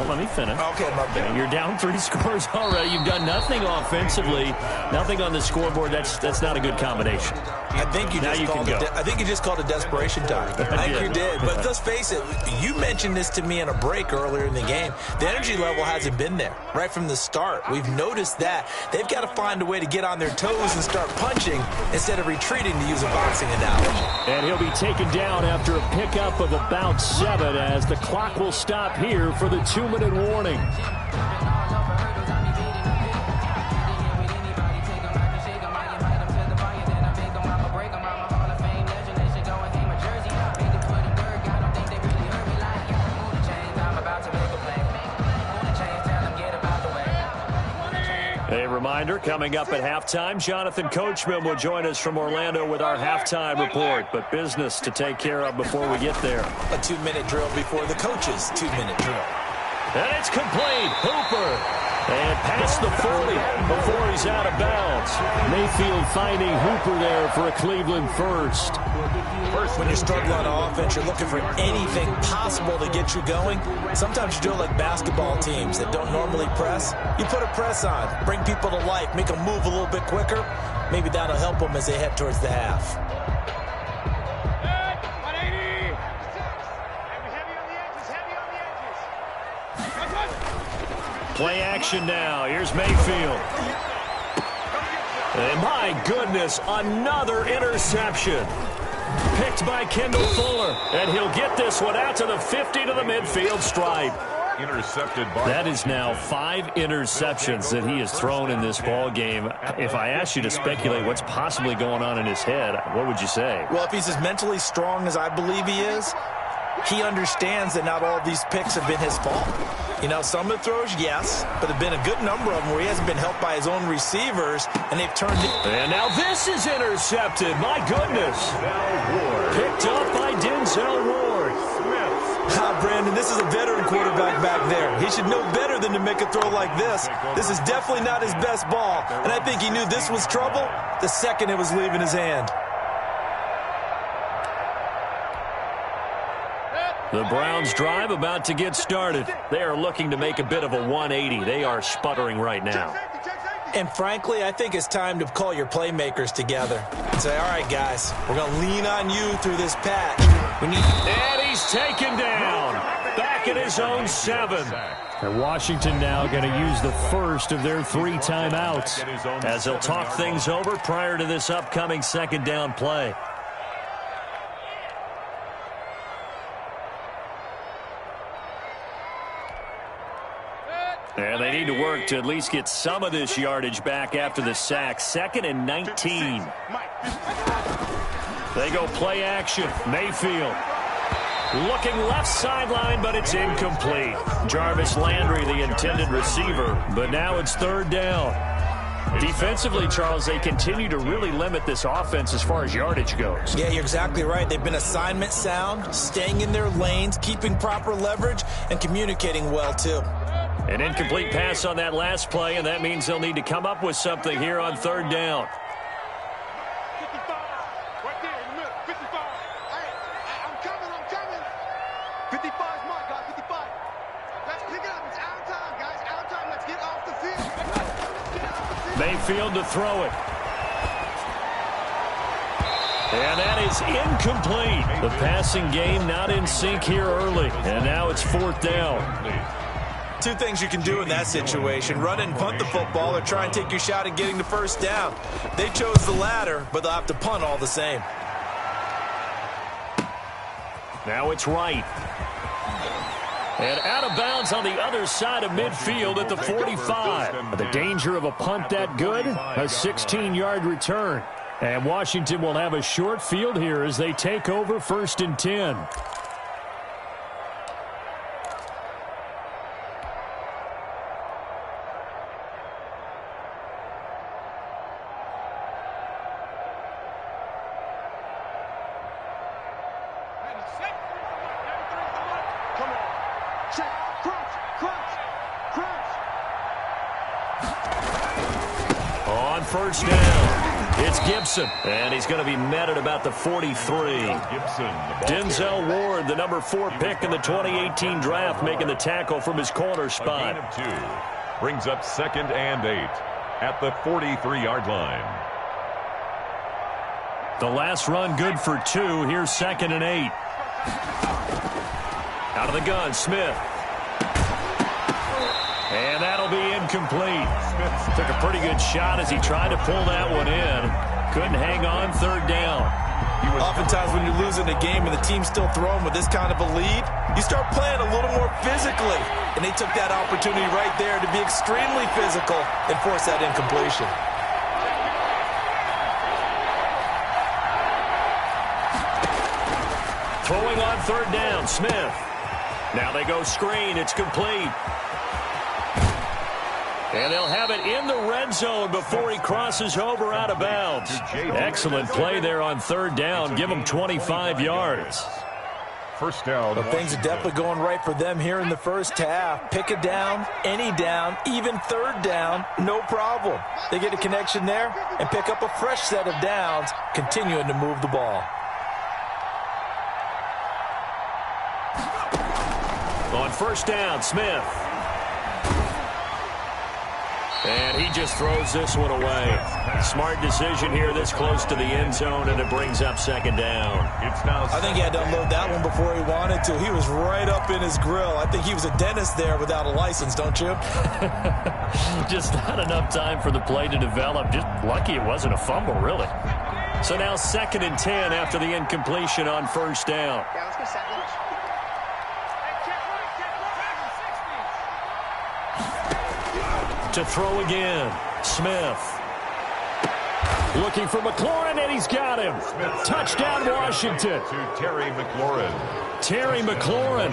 let me finish. Okay, my bad. You're down 3 scores already. You've done nothing offensively, nothing on the scoreboard. That's not a good combination. I think you just called it desperation time. I think you did. But let's face it, you mentioned this to me in a break earlier in the game. The energy level hasn't been there right from the start. We've noticed that. They've got to find a way to get on their toes and start punching instead of retreating, to use a boxing analogy. And he'll be taken down after a pickup of about 7 as the clock will stop here for the 2-minute warning. A reminder, coming up at halftime, Jonathan Coachman will join us from Orlando with our halftime report. But business to take care of before we get there. A 2-minute drill before the coach's 2-minute drill. And it's complete. Hooper. And past the 40 before he's out of bounds. Mayfield finding Hooper there for a Cleveland first. When you're struggling on offense, you're looking for anything possible to get you going. Sometimes you do it like basketball teams that don't normally press. You put a press on, bring people to life, make them move a little bit quicker. Maybe that'll help them as they head towards the half. Play action now. Here's Mayfield. And my goodness, another interception. Picked by Kendall Fuller. And he'll get this one out to the 50 to the midfield stripe. Intercepted by... That is now 5 interceptions that he has thrown in this ball game. If I asked you to speculate what's possibly going on in his head, what would you say? Well, if he's as mentally strong as I believe he is, he understands that not all of these picks have been his fault. You know, some of the throws, yes, but there have been a good number of them where he hasn't been helped by his own receivers, and they've turned it. And now this is intercepted. My goodness. Picked up by Denzel Ward. Brandon, this is a veteran quarterback back there. He should know better than to make a throw like this. This is definitely not his best ball, and I think he knew this was trouble the second it was leaving his hand. The Browns drive about to get started. They are looking to make a bit of a 180. They are sputtering right now. And frankly, I think it's time to call your playmakers together and say, all right, guys, we're going to lean on you through this patch. And he's taken down. Back at his own 7. And Washington now going to use the first of their 3 timeouts as they'll talk things over prior to this upcoming 2nd down play. And they need to work to at least get some of this yardage back after the sack. 2nd and 19. They go play action. Mayfield looking left sideline, but it's incomplete. Jarvis Landry, the intended receiver, but now it's 3rd down. Defensively, Charles, they continue to really limit this offense as far as yardage goes. Yeah, you're exactly right. They've been assignment sound, staying in their lanes, keeping proper leverage, and communicating well, too. An incomplete pass on that last play, and that means they'll need to come up with something here on 3rd down. 55, right there in the middle, 55. I'm coming. 55 is mine, guys, 55. Let's pick it up. It's our time, guys, our time. Let's get off the field. Mayfield to throw it. And that is incomplete. The passing game not in sync here early, and now it's 4th down. 2 things you can do in that situation: run and punt the football, or try and take your shot at getting the first down. They chose the latter, but they'll have to punt all the same. Now it's right. And out of bounds on the other side of midfield at the 45. The danger of a punt that good? A 16-yard return. And Washington will have a short field here as they take over 1st and 10. On 1st down, it's Gibson, and he's going to be met at about the 43. Denzel Ward, the number 4 pick in the 2018 draft, making the tackle from his corner spot. A gain of 2 brings up 2nd and 8 at the 43-yard line. The last run good for 2. Here's 2nd and 8. Out of the gun, Smith. And that'll be incomplete. Took a pretty good shot as he tried to pull that one in. Couldn't hang on 3rd down. Oftentimes when you're losing a game and the team's still throwing with this kind of a lead, you start playing a little more physically. And they took that opportunity right there to be extremely physical and force that incompletion. Throwing on 3rd down, Smith. Now they go screen. It's complete. And they'll have it in the red zone before he crosses over out of bounds. Excellent play there on 3rd down. Give him 25 yards. 1st down. Well, things are definitely going right for them here in the first half. Pick a down, any down, even 3rd down, no problem. They get a connection there and pick up a fresh set of downs, continuing to move the ball. On 1st down, Smith. And he just throws this one away. Smart decision here this close to the end zone, and it brings up 2nd down. I think he had to unload that one before he wanted to. He was right up in his grill. I think he was a dentist there without a license, don't you? Just not enough time for the play to develop. Just lucky it wasn't a fumble, really. So now 2nd and 10 after the incompletion on 1st down. Yeah, let's go second. To throw again, Smith. Looking for McLaurin, and he's got him. Touchdown, Washington. To Terry McLaurin. Terry McLaurin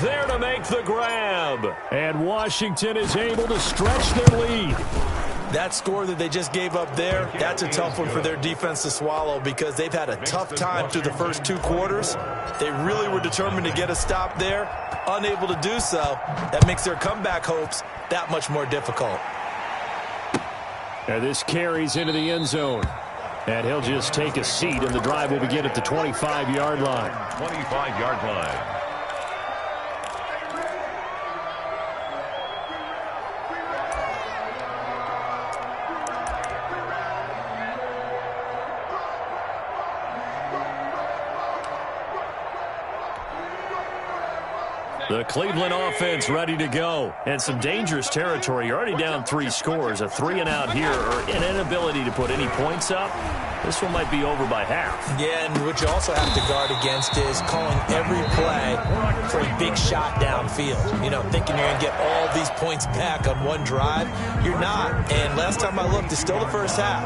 there to make the grab. And Washington is able to stretch their lead. That score that they just gave up there, that's a tough one for their defense to swallow because they've had a tough time through the first 2 quarters. They really were determined to get a stop there, unable to do so. That makes their comeback hopes that much more difficult. And this carries into the end zone. And he'll just take a seat, and the drive will begin at the 25-yard line. 25-yard line. The Cleveland offense ready to go. And some dangerous territory. You're already down 3 scores. A 3-and-out here, or an inability to put any points up. This one might be over by half. Yeah, and what you also have to guard against is calling every play for a big shot downfield. You know, thinking you're going to get all these points back on one drive. You're not. And last time I looked, it's still the first half.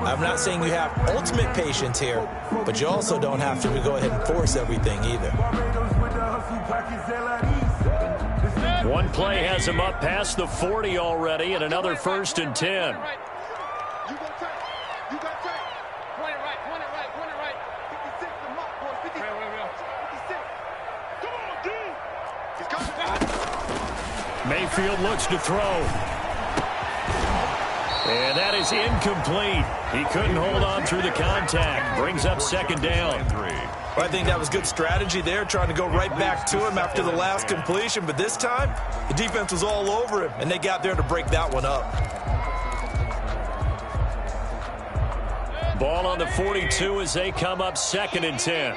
I'm not saying you have ultimate patience here, but you also don't have to go ahead and force everything either. One play has him up past the 40 already, and another 1st and 10. Mayfield looks to throw. And that is incomplete. He couldn't hold on through the contact. Brings up 2nd down. Well, I think that was good strategy there, trying to go right back to him after the last completion. But this time, the defense was all over him, and they got there to break that one up. Ball on the 42 as they come up 2nd and 10.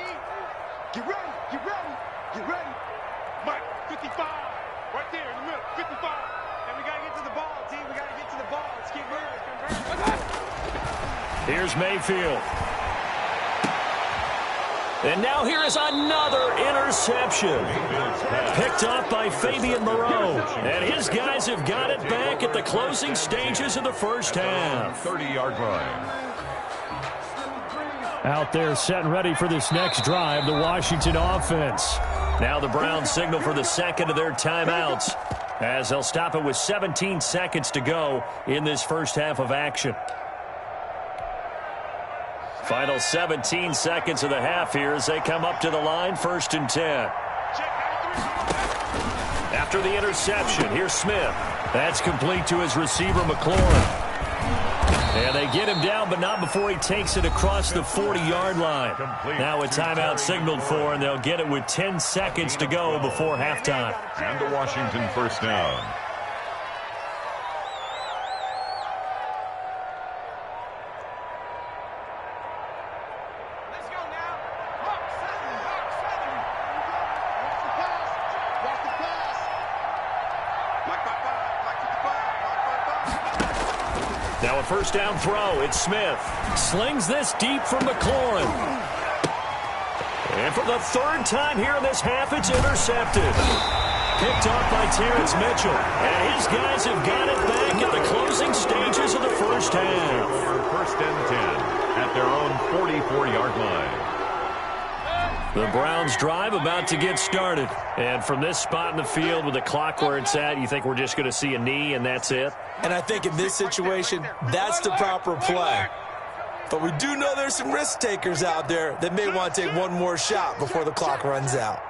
Get ready, get ready, get ready. Mike, 55, right there in the middle, 55. And we got to get to the ball, team. We got to get to the ball. Let's keep moving. Here's Mayfield. And now here is another interception. Picked off by Fabian Moreau. And his guys have got it back at the closing stages of the first half. 30-yard line. Out there set and ready for this next drive, the Washington offense. Now the Browns signal for the second of their timeouts as they'll stop it with 17 seconds to go in this first half of action. Final 17 seconds of the half here as they come up to the line, 1st and 10. After the interception, here's Smith. That's complete to his receiver, McLaurin. And they get him down, but not before he takes it across the 40-yard line. Now a timeout signaled for, and they'll get it with 10 seconds to go before halftime. And the Washington first down. Now a first down throw. It's Smith. Slings this deep for McLaurin. And for the third time here in this half, it's intercepted. Picked off by Terrence Mitchell. And his guys have got it back at the closing stages of the first half. 1st and 10 at their own 44-yard line. The Browns drive about to get started. And from this spot in the field with the clock where it's at, you think we're just going to see a knee and that's it? And I think in this situation, that's the proper play. But we do know there's some risk takers out there that may want to take one more shot before the clock runs out.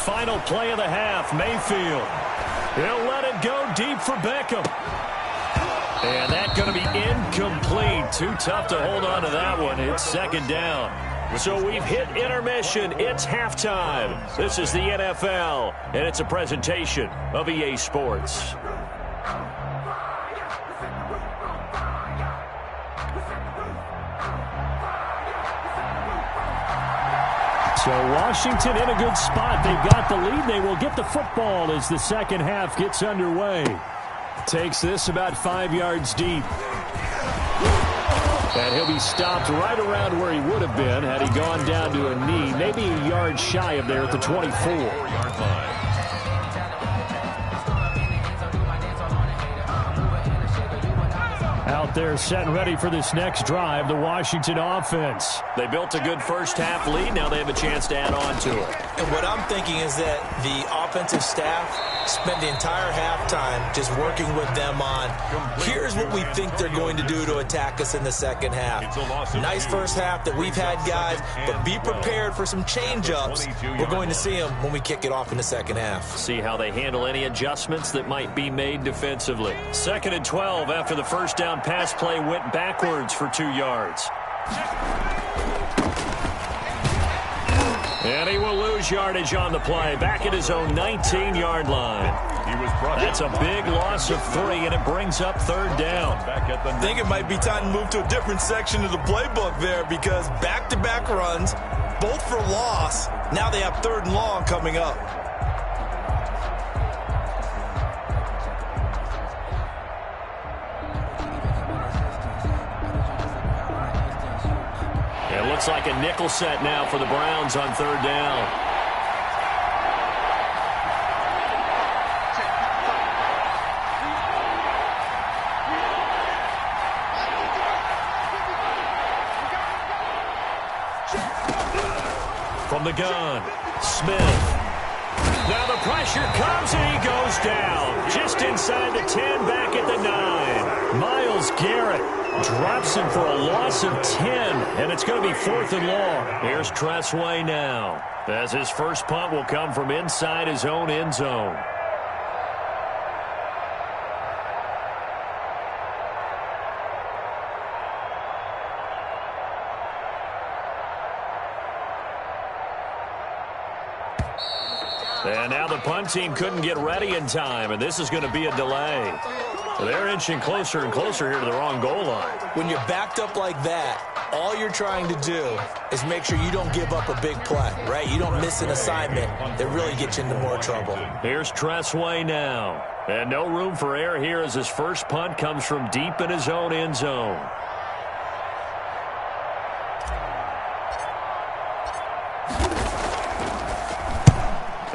Final play of the half, Mayfield. He'll let it go deep for Beckham. And that's going to be incomplete. Too tough to hold on to that one. It's 2nd down. So we've hit intermission. It's halftime. This is the NFL, and it's a presentation of EA Sports. So Washington in a good spot. They've got the lead. They will get the football as the second half gets underway. Takes this about 5 yards deep. And he'll be stopped right around where he would have been had he gone down to a knee, maybe a yard shy of there at the 24-yard line. Out there set and ready for this next drive, the Washington offense. They built a good first half lead. Now they have a chance to add on to it. And what I'm thinking is that the offensive staff spent the entire halftime just working with them on, here's what we think they're going to do to attack us in the second half. Nice first half that we've had, guys, but be prepared for some change-ups. We're going to see them when we kick it off in the second half. See how they handle any adjustments that might be made defensively. 2nd and 12 after the first down pass play went backwards for 2 yards. And he will lose yardage on the play, back at his own 19-yard line. That's a big loss of 3, and it brings up 3rd down. I think it might be time to move to a different section of the playbook there because back-to-back runs, both for loss. Now they have 3rd and long coming up. It looks like a nickel set now for the Browns on 3rd down. From the gun, Smith. Now the pressure comes and he goes down. Just inside the 10, back at the 9. Myles Garrett drops him for a loss of 10, and it's going to be 4th and long. Here's Tressway now, as his first punt will come from inside his own end zone. And now the punt team couldn't get ready in time, and this is going to be a delay. So they're inching closer and closer here to the wrong goal line. When you're backed up like that, all you're trying to do is make sure you don't give up a big play, right? You don't miss an assignment that really gets you into more trouble. Here's Tressway now. And no room for error here as his first punt comes from deep in his own end zone.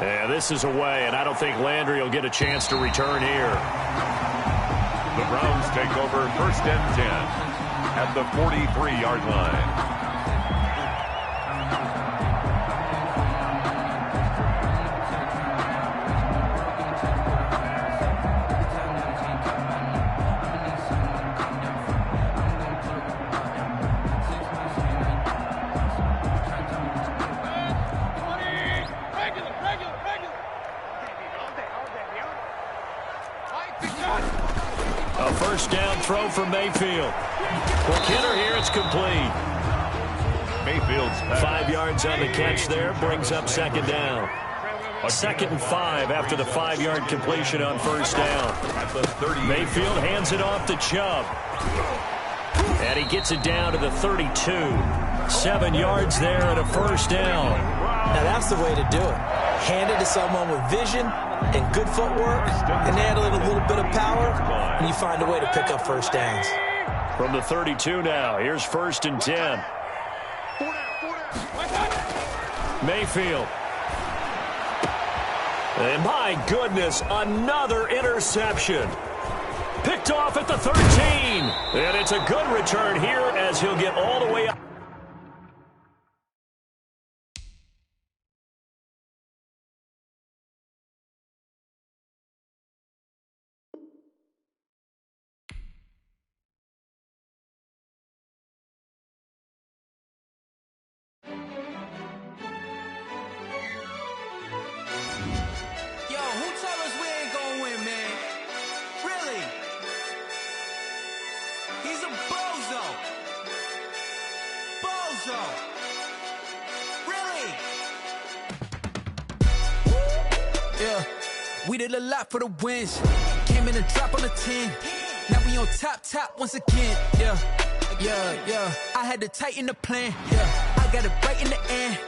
And this is away, and I don't think Landry will get a chance to return here. The Browns take over 1st and 10 at the 43-yard line. A first down throw for Mayfield. For Kinner here, it's complete. Mayfield's pass. 5 yards on the catch there, brings up 2nd down. 2nd and 5 after the 5-yard completion on first down. Mayfield hands it off to Chubb. And he gets it down to the 32. 7 yards there and a first down. Now that's the way to do it. Hand it to someone with vision and good footwork, and add a little bit of power, and you find a way to pick up first downs. From the 32 now, here's 1st and 10. Mayfield. And my goodness, another interception. Picked off at the 13. And it's a good return here as he'll get all the way up. We did a lot for the wins. Came in and drop on the 10. Now we on top once again. Yeah. I had to tighten the plan. Yeah. I got it right in the end.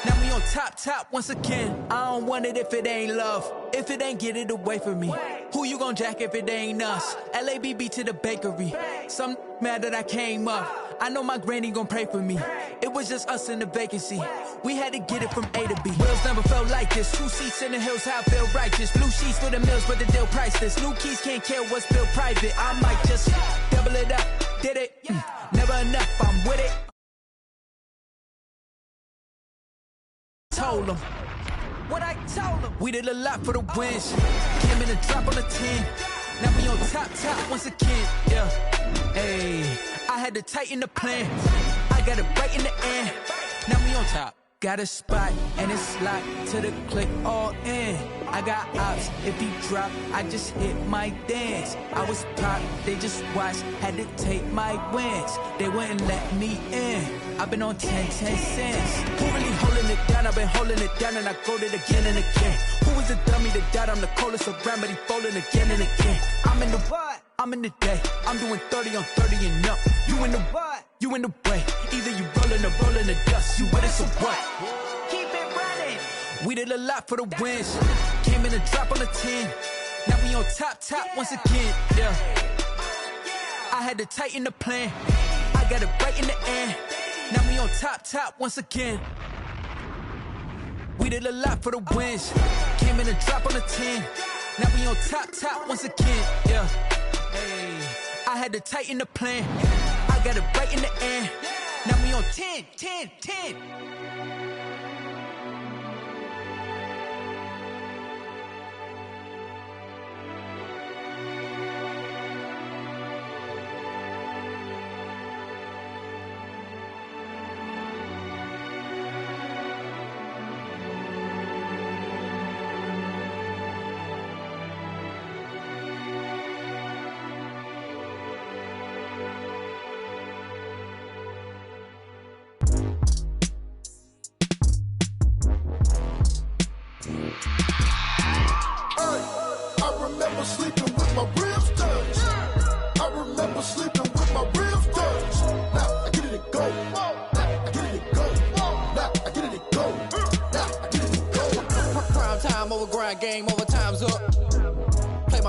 Now we on top once again. I don't want it if it ain't love. If it ain't, get it away from me. Who you gon' jack if it ain't us? LABB to the bakery. Some mad that I came up. I know my granny gon' pray for me. It was just us in the vacancy. We had to get it from A to B. Wheels never felt like this. 2 seats in the hills, how I feel righteous. Blue sheets for the mills, but the deal priceless. New keys can't kill what's built private. I might just double it up. Did it? Never enough, I'm with it. Told them what I told them. We did a lot for the wins. Came in and drop on the 10. Now we on top once again. Yeah. Hey, I had to tighten the plan. I got it right in the end. Now we on top. Got a spot and it's locked to the click all in. I got ops, if he drop, I just hit my dance. I was pop, they just watched, had to take my wins. They wouldn't let me in. I've been on 10 cents. Who really holding it down? I've been holding it down and I go it again and again. Who was the dummy that died? I'm the coldest around, but he falling again and again. I'm in the what? I'm in the day. I'm doing 30 on 30 and up. You in the what? You in the way. Either you rolling or rolling the dust. You with it, so what? Keep it running. We did a lot for the wins. Came in and drop on the 10. Now we on top once again. Yeah. I had to tighten the plan. I got it right in the end. Now we on top once again. We did a lot for the wins. Came in and drop on the 10. Now we on top once again. Yeah. Hey, I had to tighten the plan. I got it right in the end. Now we on 10.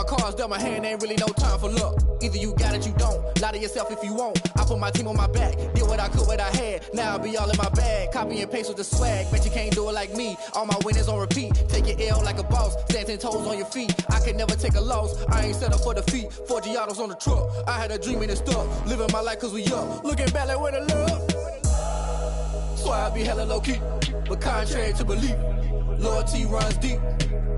cards dealt my hand, ain't really no time for luck. Either you got it, you don't. Lie to yourself if you won't. I put my team on my back, did what I could, what I had. Now I'll be all in my bag. Copy and paste with the swag. Bet you can't do it like me. All my winners on repeat. Take your L like a boss. Stand 10 toes on your feet. I can never take a loss. I ain't set up for defeat. 4 Giottos on the truck. I had a dream and it stuck. Living my life cause we up. Looking back like where the love. So I be hella low key. But contrary to belief, loyalty runs deep.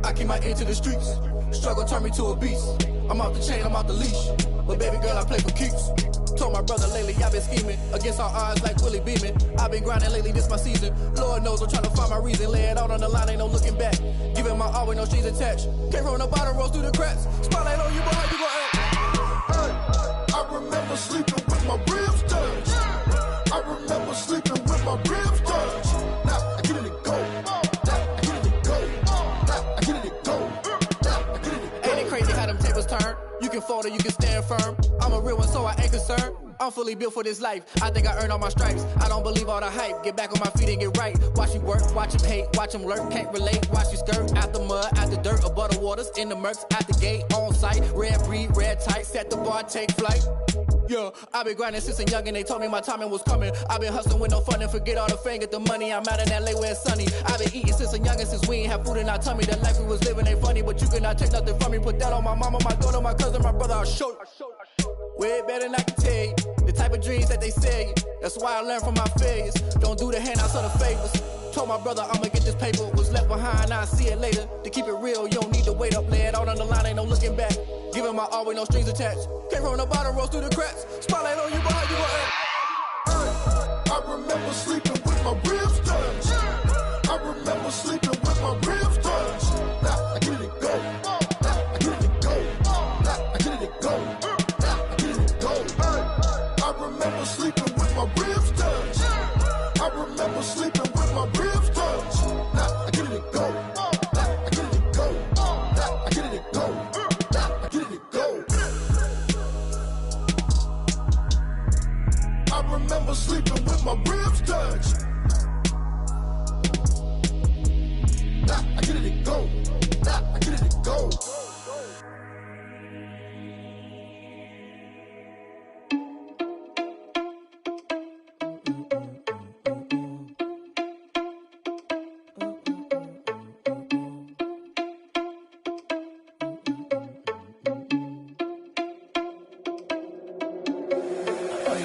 I keep my ear to the streets. Struggle turned me to a beast. I'm off the chain, I'm off the leash. But baby girl, I play for keeps. Told my brother lately, I've been scheming. Against all odds like Willie Beeman. I've been grinding lately, this my season. Lord knows I'm trying to find my reason. Lay it out on the line, ain't no looking back. Giving my all with no strings attached. Came from the bottom, rose through the cracks. Spotlight on you, boy, how you gon' act? Hey, I remember sleeping with my ribs touched. I remember sleeping with my ribs touched. Now I get it and go. Now I get it and go. Now I get it and go. Now I get it and go. Ain't it crazy how them tables turn? You can fold or you can stand firm. I'm a real one, so I ain't concerned. I'm fully built for this life. I think I earned all my stripes. I don't believe all the hype. Get back on my feet and get right. Watch you work, watch him hate, watch him lurk. Can't relate, watch you skirt. Out the mud, out the dirt, above the waters, in the murks, out the gate, on site. Red breed, red tight, set the bar, take flight. Yeah, I been grinding since a youngin', they told me my timing was coming. I been hustling with no fun and forget all the fame, get the money. I'm out in LA where it's sunny. I been eating since a youngin', since we ain't have food in our tummy. The life we was living ain't funny, but you cannot take nothing from me. Put that on my mama, my daughter, my cousin, my brother, I'll show you. Way better than I can tell you. The type of dreams that they sell you. That's why I learned from my failures. Don't do the handouts or the favors. Told my brother I'ma get this paper. Was left behind, I'll see it later. To keep it real, you don't need to wait up. Lay it out on the line, ain't no looking back. Giving my all with no strings attached. Came from the bottom, rose through the cracks. Spotlight on you, boy, how you gon' act? Hey, I remember sleeping with my ribs touched. I remember sleeping with my ribs touched. Now I get it and go. Now I get it and go. Now I get it and go. Now I get it and go. Hey, I remember sleeping with my ribs touched. I remember sleeping with my ribs touched. Now I get it and go. Now I get it and go. Now I get it and go. Now I get it and go. I remember sleeping with my ribs touched. Now I get it and go. Now I get it and go.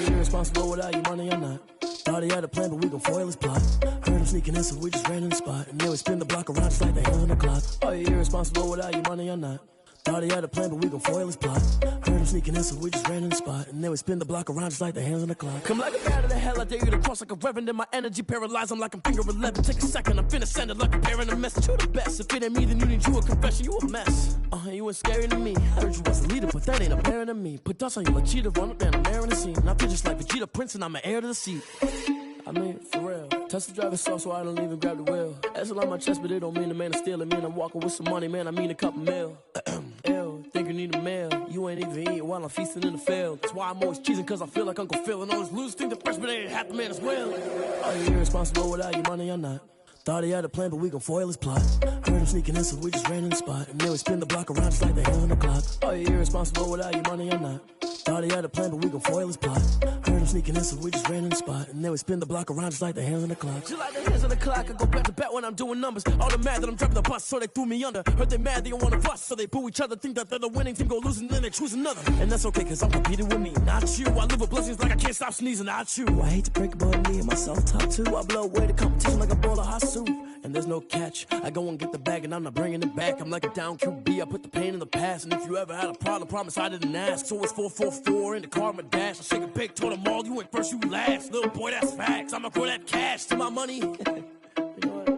Irresponsible without your money or not. Thought he had a plan, but we gon' foil his plot. Heard him sneaking in, so we just ran in the spot. And then we spin the block around just like the hands on the clock. Are you irresponsible without your money or not? Thought he had a plan, but we gon' foil his plot. Heard him sneaking in, so we just ran in the spot. And then we spin the block around just like the hands on the clock. Come like a bat of the hell, I dare you to cross like a reverend. And my energy paralyzed, I'm like I'm finger 11. Take a second, I'm finna send it like a parent a message. You the best, if it ain't me, then you need you a confession. You a mess, you ain't scary to me. Heard you was a leader, but that ain't apparent to me. Put dust on you like cheetah, run up and I'm airing the scene. And I feel just like Vegeta Prince and I'm an heir to the seat. I mean, for real. Touch the driver's soft so I don't even grab the wheel. That's on my chest, but it don't mean the man is stealing. Man, I'm walking with some money, man, I mean a couple mil. Ew, think you need a meal. You ain't even eating while I'm feasting in the field. That's why I'm always cheesing, cause I feel like Uncle Phil. And all those losers think the freshman ain't half the man as well. Are you irresponsible without your money or not? Thought he had a plan, but we gon' foil his plot. Heard him sneaking in, so we just ran in the spot. And then we spin the block around just like the hands on the clock. Are you irresponsible without your money or not? Thought he had a plan, but we gon' foil his plot. Heard him sneaking in, so we just ran in the spot. And then we spin the block around just like the hands on the clock. Just like the hands on the clock, I go back to back when I'm doing numbers. All the mad that I'm dropping the bus, so they threw me under. Heard they mad, they don't wanna bust, so they boo each other. Think that they're the winning team, go losing, then they choose another. And that's okay, cause I'm competing with me, not you. I live with blessings like I can't stop sneezing, not you. I hate to break it, but me and myself top two. I blow away the competition like a bowl of hot soup. And there's no catch. I go and get the bag and I'm not bringing it back. I'm like a down QB, I put the pain in the past. And if you ever had a problem, promise I didn't ask. So it's 444 in the car, my dash. I shake a big, told them all, you ain't first, you last. Little boy, that's facts. I'ma throw that cash to my money. You know what?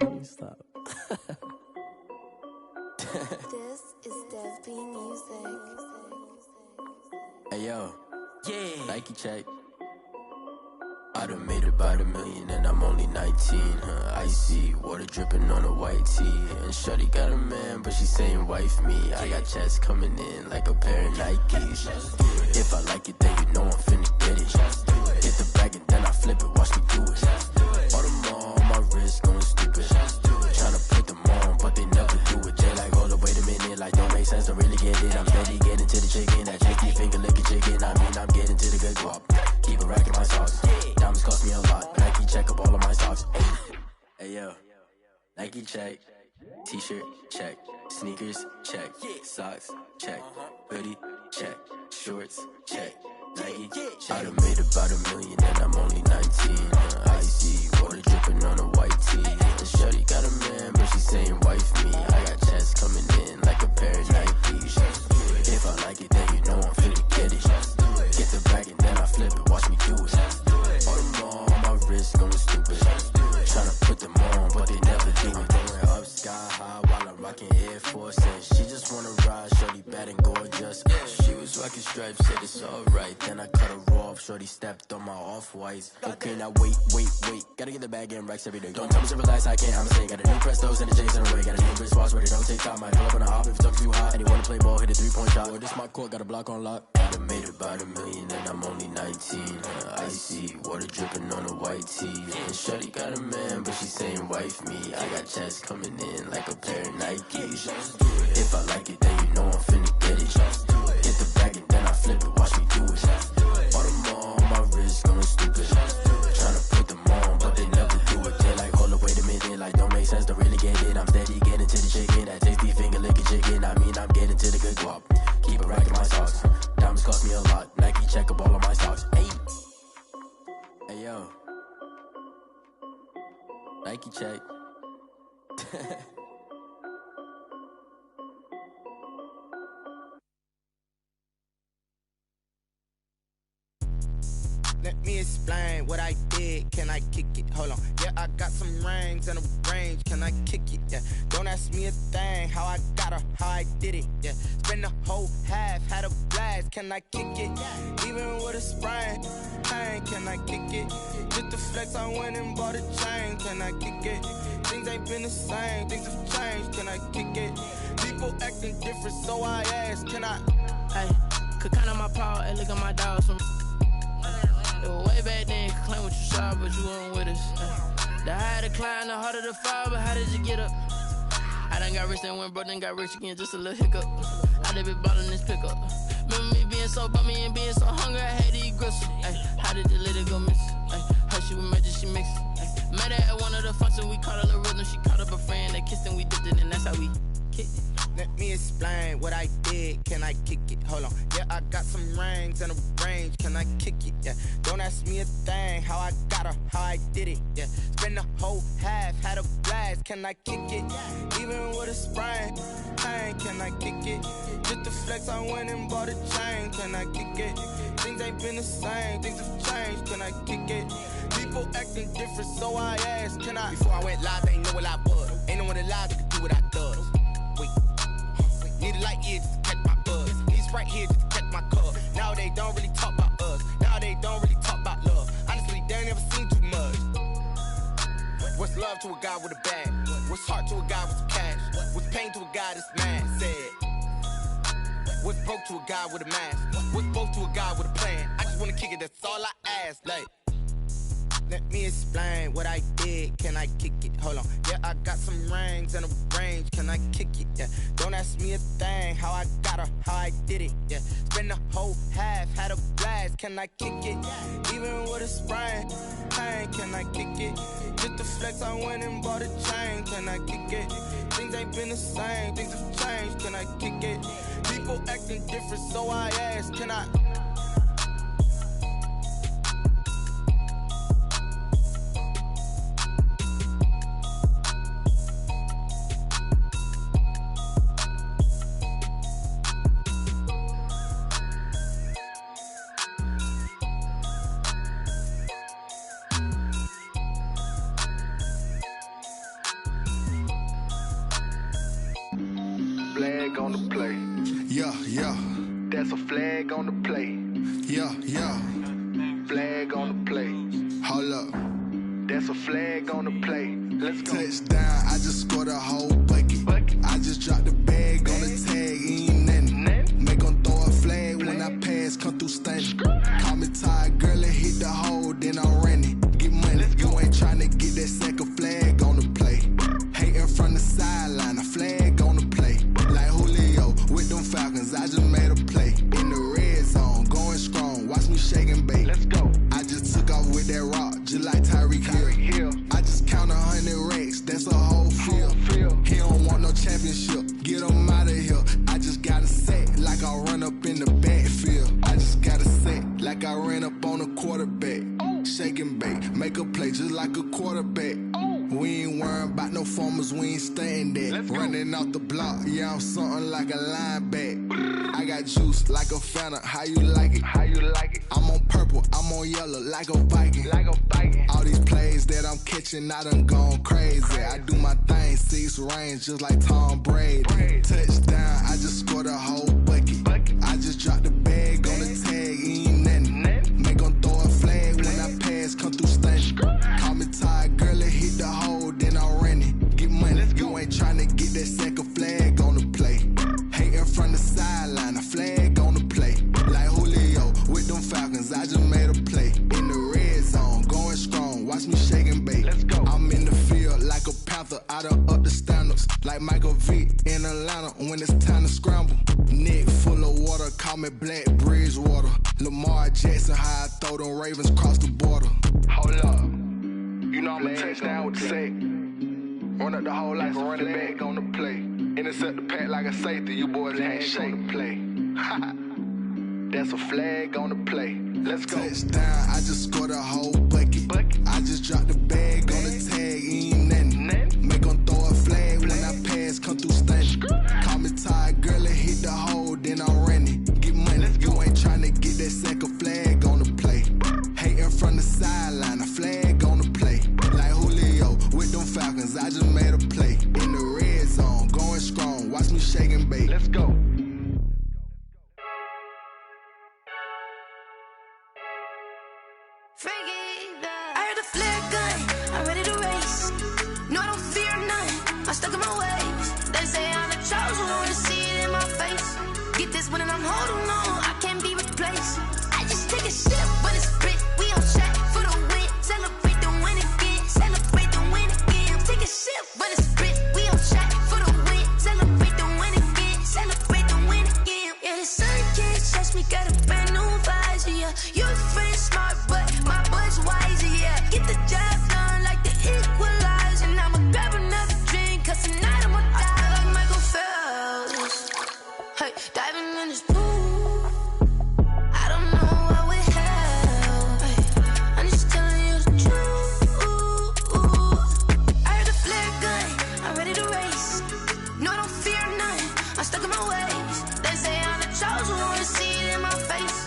Let me stop. This is Dev B Music. Hey yo, yeah, Nike check. I done made about $1 million and I'm only 19, Icy, water dripping on a white tee. And shorty got a man, but she saying wife me. I got checks coming in like a pair of Nikes. If I like it, then you know I'm finna get it. Hit the bag and then I flip it, watch me do it. Audemars on my wrist, going stupid. Tryna put them on, but they never do it. They like, hold up, wait a minute, like don't make sense, don't really get Nike check, t-shirt check, sneakers check, socks check, hoodie check, shorts check, Nike check. I done made about $1 million and I'm only 19. Icy water dripping on a white tee. And shorty got a man, but she saying wife me. I got checks coming in like a pair of Nikes. If I like it, then you know I'm finna get it. Get the bag and then I flip it, watch me do it. All them all on my wrist going stupid. Tryna put them on, but they never do it. Going up sky high while I'm rocking Air Force. And she just wanna ride, shorty bad and gorgeous. She was rocking stripes, said it's alright. Then I cut her off, shorty stepped on my off-whites. Okay, now wait. Gotta get the bag and racks every day. Don't tell me to relax, I can't, I'ma say. Got a new Prestos and a J's in a way. Got a new wristwatch, but it don't take time. I pull up on a hop if it's talking too hot. And he wanna play ball, hit a 3-point shot. Well, this my court, got a block on lock. I done made about $1 million and I'm only 19. Icy water dripping on a white tee. And shorty got a man, but she saying wife me. I got checks coming in like a pair of Nikes. If I like it, then you know I'm finna get it. Hit the bag and then I flip it, watch me do it. All them all on my wrist going stupid. Tryna put them on, but they never do it. They're like, hold up, wait a minute, like don't make sense, don't really get it. I'm steady getting to the chicken, that tasty finger licking chicken. I mean, I'm getting to the good guap. Keep it racking my socks. Diamonds cost me a lot. Nike check up all of my stocks. Hey yo, Nike check. Let me explain what I did. Can I kick it? Hold on. Yeah, I got some rings and a range. Can I kick it? Yeah. Don't ask me a thing. How I got her, how I did it. Yeah. Spend the whole half, had a blast. Can I kick it? Even with a sprain. Hey, can I kick it? Just the flex, I went and bought a chain. Can I kick it? Things ain't been the same. Things have changed. Can I kick it? People acting different, so I asked. Can I? Hey, could count on my power and look at my dogs from. Way back then, could claim what you saw, but you weren't with us. The higher the climb, the harder the fall, but how did you get up? I done got rich and went broke, then got rich again, just a little hiccup. I done been ballin' this pickup. Remember me being so bummy and being so hungry, I had to eat gristle. How did the lady go miss? Her she was magic, she mixed. Met her at one of the functions, we caught a little rhythm. She caught up a friend, they kissed and we dipped it, and that's how we kicked it. Let me explain what I did. Can I kick it? Hold on. Yeah, I got some rings and a range. Can I kick it? Yeah. Don't ask me a thing. How I got her, how I did it. Yeah. Spend the whole half, had a blast. Can I kick it? Even with a sprain. Hey, can I kick it? Just the flex, I went and bought a chain. Can I kick it? Things ain't been the same. Things have changed. Can I kick it? People acting different, so I asked. Can I? Before I went live, they ain't know what I was. Ain't no one alive that could do what I does. Wait. Need a light here just to catch my buzz. He's right here just to catch my cup. Now they don't really talk about us. Now they don't really talk about love. Honestly, they ain't never seen too much. What's love to a guy with a bag? What's heart to a guy with some cash? What's pain to a guy that's mad? Said. What's broke to a guy with a mask? What's both to a guy with a plan? I just wanna kick it, that's all I ask. Like. Let me explain what I did. Can I kick it? Hold on. Yeah, I got some rings and a range. Can I kick it? Yeah. Don't ask me a thing. How I got her, how I did it. Yeah. Spend the whole half, had a blast. Can I kick it? Even with a sprain. Hey, can I kick it? Just the flex, I went and bought a chain. Can I kick it? Things ain't been the same. Things have changed. Can I kick it? People acting different, so I asked. Can I? Flag on the play. Yeah. That's a flag on the play. Yeah. Flag on the play. Hold up. That's a flag on the play. Let's go. Touchdown, I just scored a whole bucket. I just dropped the bag on the tag, ain't nothing. Make them throw a flag when I pass, come through stunning. Call me tired, girl, and hit the hole, then I'm running. Get money, you ain't tryna get that second flag on the play. Hating from the sideline, a flag on the play. Like Julio with them Falcons, I just made a play. In the red zone, going strong, watch me shake and bake. Let's go. I just took off with that rock, just like Tyreek Hill. I just count 100 racks, that's a whole field. like I ran up on a quarterback. Shake and bake, make a play just like a quarterback. We ain't worrying about no formers, we ain't staying there. Running off the block, yeah, I'm something like a linebacker. I got juice like a Fanta, how you like it? How you like it? I'm on purple, I'm on yellow like a Viking. Like a Viking. All these plays that I'm catching, I done gone crazy. I do my thing, 6 range just like Tom Brady. Touchdown, I just scored a whole bucket. I just dropped the bag on the tag, ain't nothing. Make 'em throw a flag when I pass, come through stunning. Call me tired, girl, it hit the hole, then I ran it. Get money, you ain't tryna get that second flag on the play. Hating from the sideline, a flag on the play. Like Julio with them Falcons, I just made a play. In the red zone, going strong, watch me shake and bake. Let's go. I'm in the field like a Panther, I done up the standards. Like Michael Vick in Atlanta when it's time to scramble. Neck full of water, call me Black Bridgewater. Lamar Jackson, how I throw them Ravens cross the border. Hold up, you know I'm a touchdown with the sack. Run up the whole like a running back on the play. Intercept the pack like a safety, you boys can't shake the play. That's a flag on the play. Let's go. Touchdown, I just scored a whole bucket. I just dropped the bag on the tag, ain't nothing. Make 'em throw a flag when I pass, come through stunning. Call me tired, girl, it hit the hole, then I ran it. Get money, you ain't tryna get that second flag on the play. Hating from the sideline, a flag on the play. Like Julio with them Falcons, I just made a play. In the red zone, going strong, watch me shake and bake. Let's go. I heard the flare gun, I'm ready to race. No, I don't fear none, I'm stuck in my ways. They say I'm the chosen one, see it in my face. Get this one and I'm holding on, I can't be replaced. I just take a sip, but it's split, we on track for the win. Celebrate the win again, celebrate the win again. Take a sip, but it's split, we on track for the win. Celebrate the win again, celebrate the win again. Yeah, the sun can't touch me, got a brand new visor, yeah. Your friend smart, but my boy's wiser, yeah. Get the job done like the equalizer. And I'ma grab another drink, cause tonight I'ma die like Michael Phelps. Hey, diving in this pool, I don't know what would help. Hey, I'm just telling you the truth. I heard the flare gun, I'm ready to race. No, I don't fear none, I'm stuck in my ways. They say I'm the chosen one, see it in my face.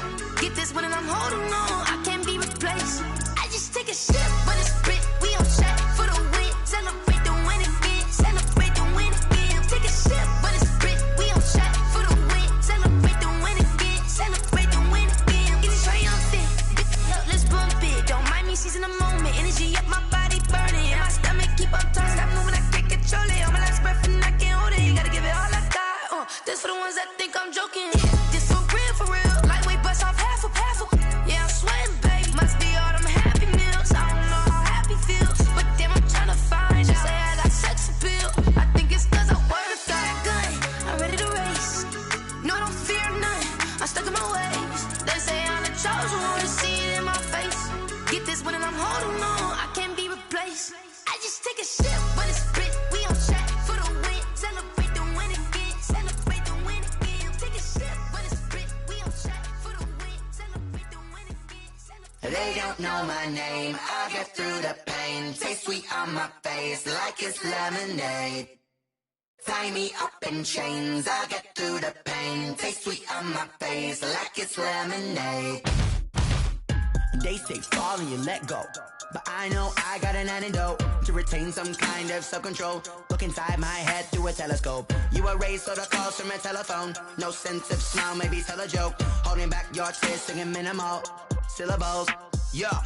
Get this one and I'm holding on, I can't be replaced. I just take a sip, but it's split, we on track for the win. Celebrate the win again, celebrate the win again. Take a sip, but it's split, we on track for the win. Celebrate the win again, celebrate the win again. Get it triumphant, let's bump it. Don't mind me seizing the moment, energy up my body burning. And my stomach keep up turning, stop moving, I can't control it. On my last breath and I can't hold it, you gotta give it all I got. This for the ones that think I'm joking. This for real, lightweight bust off half a. Yeah, I'm sweating, babe, must be all them happy meals. I don't know how happy feels, but damn, I'm tryna find out. Say I got sex appeal, I think it's cause I work a gun, I'm ready to race. No, I don't fear none, I'm stuck in my ways. They say I'm the chosen one, see it in my face. Get this one and I'm holding on, I can't be replaced. I just take a sip, but it's split, we on track for the win. Celebrate the win again, celebrate the win again. Take a sip, but it's split, we on track for the win. Celebrate the win again. They don't know my name, I get through the pain. Taste sweet on my face like it's lemonade. Tie me up in chains, I get through the pain. Taste sweet on my face like it's lemonade. They say fall and you let go, but I know I got an antidote to retain some kind of self-control. Look inside my head through a telescope. You erase all the calls from a telephone. No sense of smile, maybe tell a joke. Holding back your tears, singing minimal syllables. Yeah,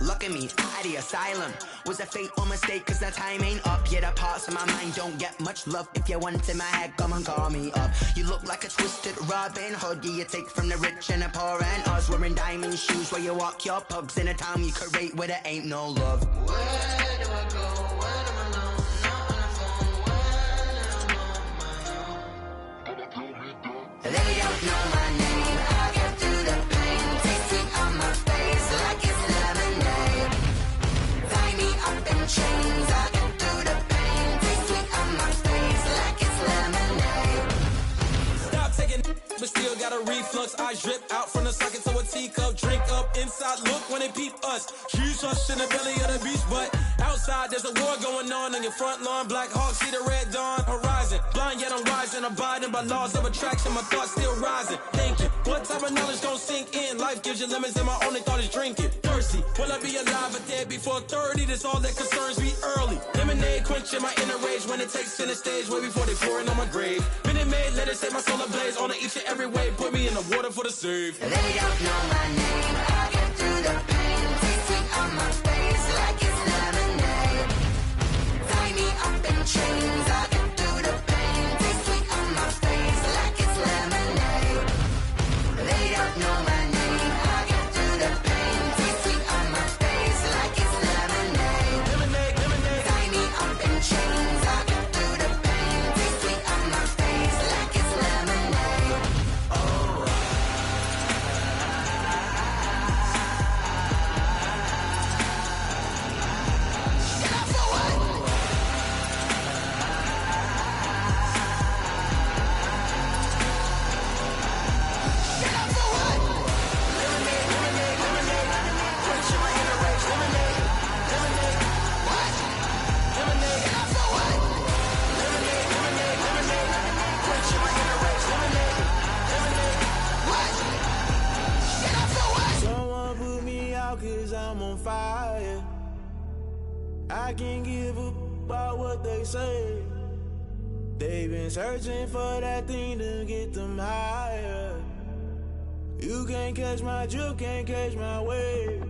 look at me, out the asylum. Was a fate or mistake, cause the time ain't up. Yeah, the parts of my mind don't get much love. If you want in my head, come and call me up. You look like a twisted Robin Hood. Yeah, you take from the rich and the poor and us. Wearing diamond shoes where you walk your pugs. In a town you create where there ain't no love. Where do I go? When I'm alone? Not on the phone. When I'm on my own. They don't know my name. I get through the pain. Taste sweet on my face like it's lemonade. Tie me up in chains. I get through the pain. Taste sweet on my face like it's lemonade. Stop taking, but still got a reflux. I drip out from the socket to a teacup drink. once. She's us in the belly of the beast, but outside there's a war going on your front lawn. Black Hawk see the red dawn horizon. Blind yet I'm rising, abiding by laws of attraction. My thoughts still rising. Thinking, what type of knowledge gon' sink in? Life gives you lemons and my only thought is drinking. Thirsty, will I be alive or dead before 30? That's all that concerns me early. Lemonade quenching my inner rage when it takes center stage way before they pour it on my grave. Minute Maid, let it set my soul ablaze on each and every way. Put me in the water for the save. They don't know my name. I get through the pain. Taste sweet on my face like it's lemonade. Tie me up in chains. I get through the pain. Taste sweet on my face like it's lemonade. They don't know my name. I get through the pain. Taste sweet on my face like it's lemonade. Lemonade, lemonade. Tie me up in chains. I get through the pain. Taste sweet on my face like it's lemonade. Oh. Someone put me out 'cause I'm on fire. I can't give up about what they say. They've been searching for that thing to get them higher. You can't catch my drift, can't catch my wave.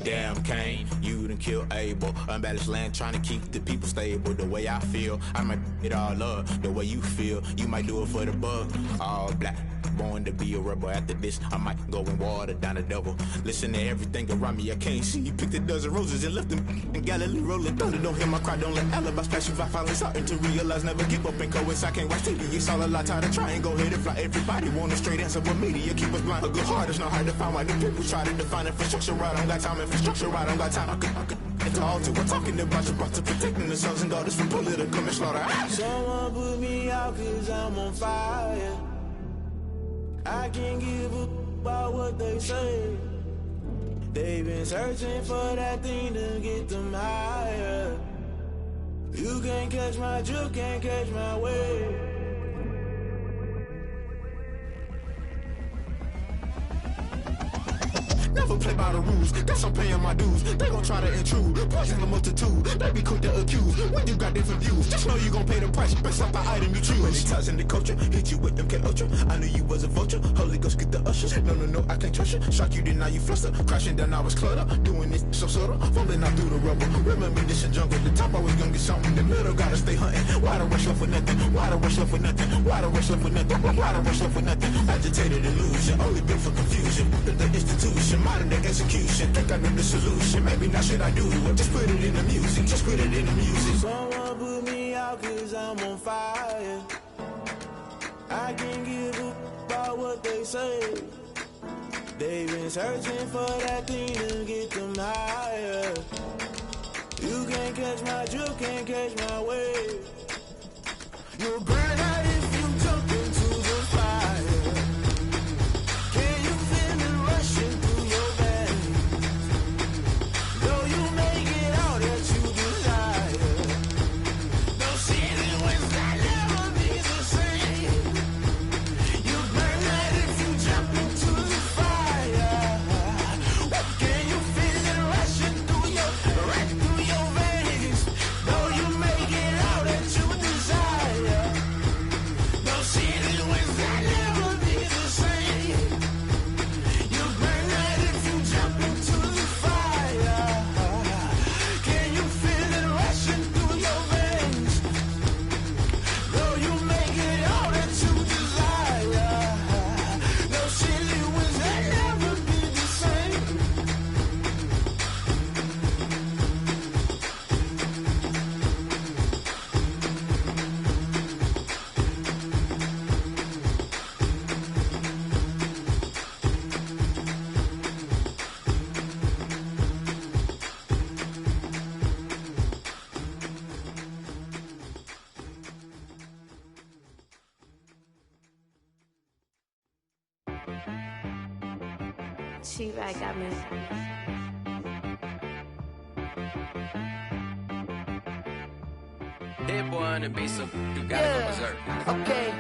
Damn, Kane, you done killed Abel. Unbalanced land, trying to keep the people stable. The way I feel, I might it all up. The way you feel, you might do it for the bug. All black, born to be a rebel. After this, I might go and water down the devil. Listen to everything around me, I can't see. You picked a dozen roses and left them in Galilee rolling thunder. Don't hear my cry, don't let alibis pass you by. Finally starting to realize, never give up and coincide. Can't watch TV, it's all a lot. Tired of trying, go ahead and fly. Everybody want a straight answer, but media keep us blind. A good heart is not hard to find. Why the people try to define infrastructure right? I don't got time, infrastructure right? I don't got time. I could into all to. We're talking about you, brought to protecting the sons and daughters from political and slaughter. Someone put me out 'cause I'm on fire. I can't give up about what they say. They've been searching for that thing to get them higher. You can't catch my drift, can't catch my wave. Never play by the rules, guess I'm paying my dues. They gon' try to intrude, poison the multitude. They be quick to accuse when you got different views. Just know you gon' pay the price based off the item you choose. Many ties in the culture, hit you with them K-Ultra. I knew you was a vulture, Holy Ghost get the ushers. No, I can't trust you. Shock you, then now you fluster. Crashing down, I was cluttered. Doing this so subtle, falling out through the rubble. Remember this a jungle, the top always gonna get something. The middle gotta stay hunting. Why the rush left for nothing? Why the rush left for nothing? Why the rush left for nothing? Why the rush left for nothing? Agitated illusion, only built for confusion. The institution, modern day execution. Think I know the solution, maybe not should I do it. Just put it in the music, just put it in the music. Someone put me out 'cause I'm on fire. I can't give up about what they say. They've been searching for that thing to get them higher. You can't catch my drift, can't catch my wave. You'll burn out if you jump into the fire. Can you feel it rushing through your veins? Though you make it all that you desire. No city was that never be the same. You burn out if you jump into the fire. Can you feel it rushing through your veins? Though you make it all that you desire. She right got me. Hit boy on the beat, so you gotta go berserk. Okay.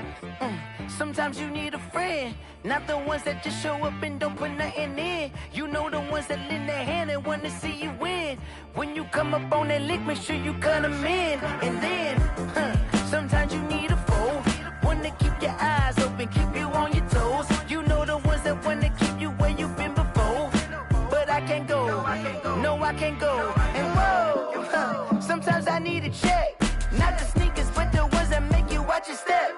Sometimes you need a friend, not the ones that just show up and don't put nothing in. You know the ones that lend their hand and want to see you win. When you come up on that lick, make sure you cut them in. And then, sometimes you need a foe, one to keep your eyes open, keep you on your toes. You know the ones that want to keep you where you've been before. But I can't go, no I can't go. And whoa, sometimes I need a check, not the sneakers, but the ones that make you watch your step.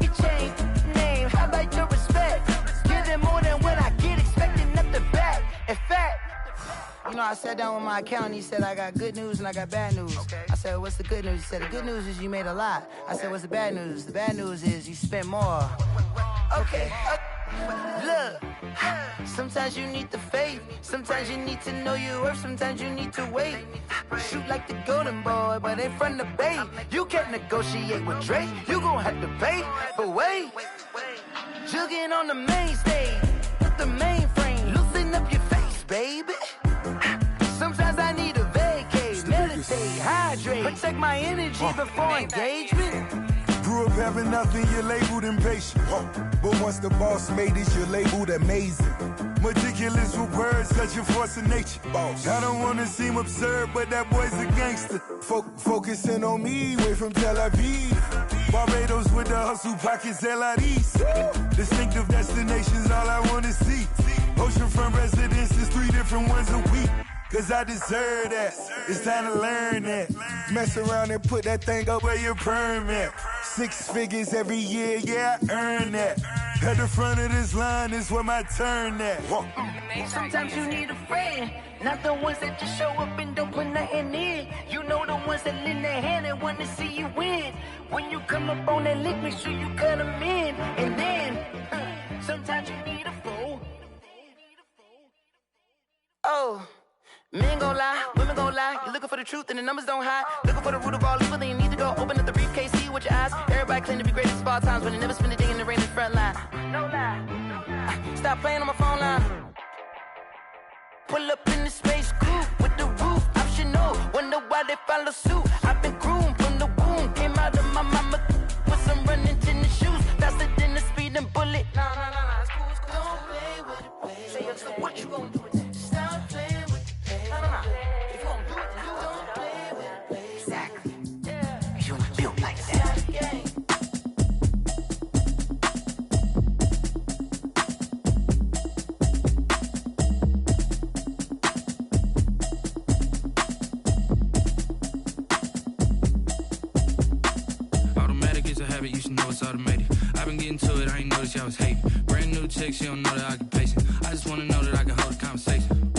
Your chain, name, how about your respect? Give them more than what I get, expecting up the back. In fact, you know, I sat down with my accountant, he said I got good news and I got bad news. I said, what's the good news? He said, the good news is you made a lot. I said, what's the bad news? The bad news is you spent more. Okay, look, sometimes you need the faith, sometimes you need to know your worth, sometimes you need to wait. Shoot like the golden boy, but in front of the bay. You can't negotiate with Drake, you gon' have to pay. But wait, jugging on the main stage, the mainframe, loosen up your face, baby. Sometimes I need a vacate, meditate, hydrate, protect my energy before engagement. Grew up having nothing, you're labeled impatient. But once the boss made it, you're labeled amazing. Meticulous with words, cause you're force of nature. I don't wanna seem absurd, but that boy's a gangster. Focusing on me, way from Tel Aviv. Barbados with the hustle pockets, LIDs. Distinctive destinations, all I wanna see. Oceanfront residences, 3 different ones a week. Cause I deserve that, it's time to learn that. Mess around and put that thing up where your permit. 6 figures every year, yeah, I earn that. At the front of this line is where my turn at. Sometimes you need a friend, not the ones that just show up and don't put nothing in. You know the ones that lend their hand and want to see you win. When you come up on that lick, make sure you cut them in. And then, sometimes you need a fool. Oh. Men gon' lie, women gon' lie. You're looking for the truth and the numbers don't hide. Looking for the root of all evil, then you need to go open up the briefcase, see with your eyes. Everybody claim to be greatest of all times, but they never spend a day in the rain in the front line. No lie. Stop playing on my phone line. Pull up in the space coupe with the roof optional. Wonder why they follow suit. I've been groomed from the womb. Came out of my mama with some running tennis shoes. Faster than the speeding bullet. No, it's cool, it's cool. Don't play with it, baby. Say yo, so what you gonna do with that? Stop playing with it. If you gon' do it, you don't play with it. Exactly. You built like that. Automatic is a habit, you should know it's automated. I've been getting to it, I ain't noticed y'all was hating. Brand new chick, she don't know the occupation. I just wanna know that I can hold a conversation.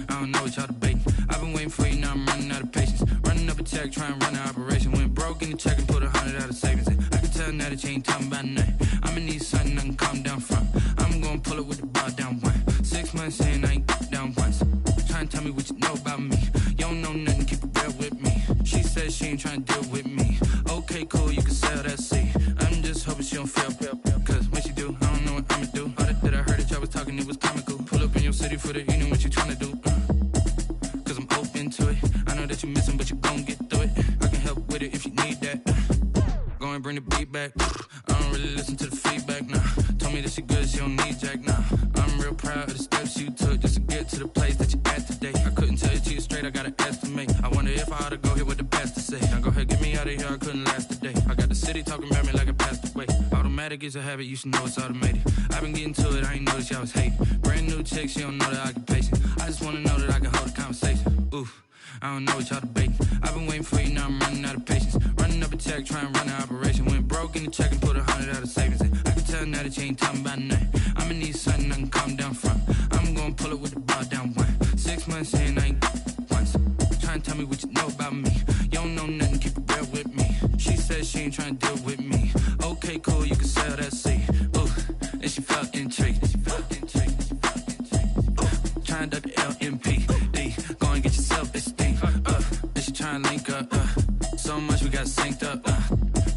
I don't know what y'all debating. I've been waiting for you, now I'm running out of patience. Running up a check, trying to run an operation. Went broke in the check and put 100 out of savings in. I can tell now that you ain't talking about nothing. I'ma need something I can calm down from. I'm gonna pull it with the bar down one. 6 months in, I ain't down once. Trying to tell me what you know about me. You don't know nothing, keep it real with me. She said she ain't trying to deal with me. Okay, cool, you can sell that seat. I'm just hoping she don't fail. Cause when she do, I don't know what I'ma do. All that I heard that y'all was talking, it was comical. Pull up in your city for the evening, what you trying to do? Cause I'm open to it. I know that you're missing, but you gon' get through it. I can help with it if you need that. Go and bring the beat back. I don't really listen to the feedback, nah. Told me that she good, she don't need jack, nah. I'm real proud of the steps you took just to get to the place that you're at today. I couldn't tell you to you straight, I gotta estimate. I wonder if I ought to go here with the best to say. Now go ahead, get me out of here, I couldn't last a day. I got the city talking about me like I passed away. Automatic is a habit, you should know it's automated. I've been getting to it, I ain't noticed y'all was hating. Brand new chick, she don't know the occupation. I just wanna know that I can hold a conversation. Oof, I don't know what y'all debating. I've been waiting for you, now I'm running out of patience. Running up a check, trying to run an operation. Went broke in the check and put 100 out of savings in. I can tell now that you ain't talking about nothing. I'ma need something I can calm down from. I'm gonna pull it with the bar down one. 6 months in, I ain't once. Trying to tell me what you know about me. You don't know nothing, keep it real with me. She said she ain't trying to deal with me. Okay, cool, you can sell that seat. Ooh, and she felt intrigued. Trying to duck the LMPD. Go and get your self-esteem. And she trying to link up. So much we got synced up.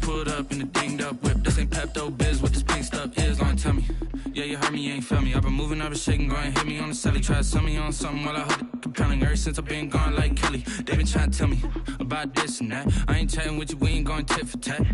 Pulled up in the dinged up whip. This ain't Pepto-Biz, what this pink stuff is. Long tell me. Yeah, you heard me, you ain't feel me. I've been moving moving, I've been shaking, go and hit me on the celly. Try to sell me on something while I hold it compelling. Ever since I've been gone like Kelly, they been trying to tell me about this and that. I ain't chatting with you, we ain't going tit for tat.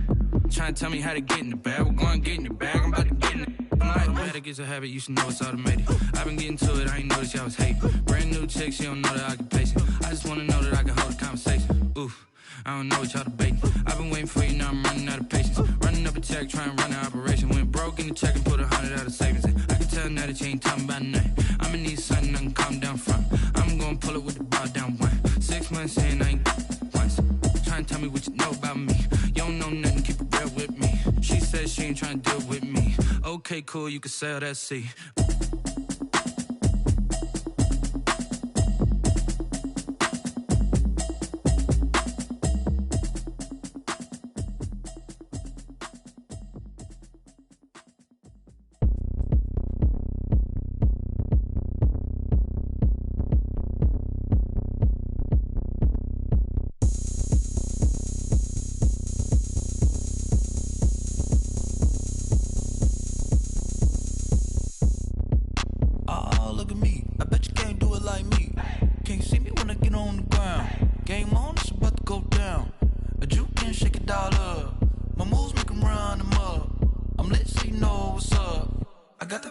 Trying to tell me how to get in the bag, we're going to get in the bag, I'm about to get in it. I'm like, automatic is a habit, you should know it's automated. I've been getting to it, I ain't noticed y'all was hating. Brand new chick, she don't know that I can pace it. I just wanna know that I can hold a conversation. Oof, I don't know what y'all debating. I've been waiting for you, now I'm running out of patience. Running up a check, trying to run an operation. Went broke in the check and put 100 out of savings in. I can tell now that you ain't talking about nothing. I'ma need something I can calm down from. I'm gonna pull it with the bar down one. 6 months in, I ain't once. Trying to tell me what you know about me. You don't know nothing, keep it real with me. She says she ain't trying to deal with me. Okay, cool, you can sell that C.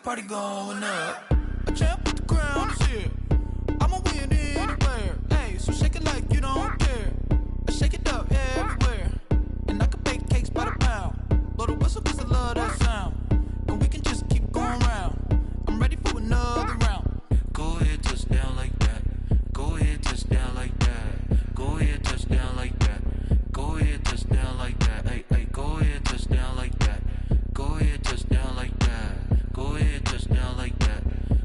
Party going up. A champ with the crown is here. I'ma win anywhere. Hey, so shake it like you don't care. I shake it up everywhere. And I can bake cakes by the pound. Blow the whistle cause I love that sound. And we can just keep going round. I'm ready for another round. Go ahead, touch down like that. Go ahead, touch down like that. Go ahead, touch down like that. Go ahead, touch down like that. Hey, hey, go ahead, touch down like that. Go ahead, touch down like that. Go ahead, touch down like that.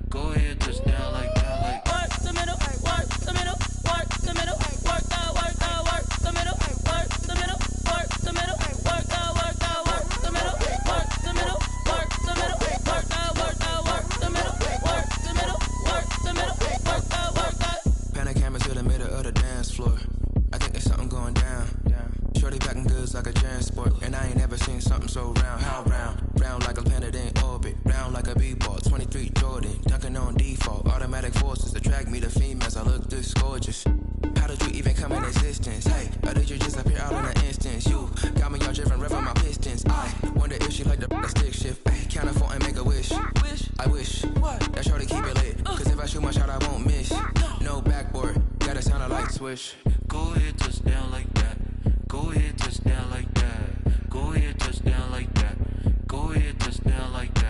Go ahead, touch down like that. Like work the middle, work the middle, work the middle, work the middle, work the middle, work the middle, work the middle, work the middle, work the middle, work the middle, work the middle, work the middle, work the. Pan a camera to the middle of the dance floor. I think there's something going down. Shorty packing goods like a transport, and I ain't never seen something so round. How round? Round like a planet in orbit, round like a b-ball. 23 Jordan, dunking on default. Automatic forces attract me to females. I look this gorgeous. How did you even come in existence? Hey, or did you just appear out in an instance? You got me all driven, revving my pistons. I wonder if she like the stick shift. Hey, count it 4 and make a wish. I wish that shorty keep it lit. Cause if I shoot my shot, I won't miss. No backboard, gotta sound a light switch. go ahead, touch down like that. Go ahead, touch down like that. Go ahead, touch down like that. Go ahead, touch down like that.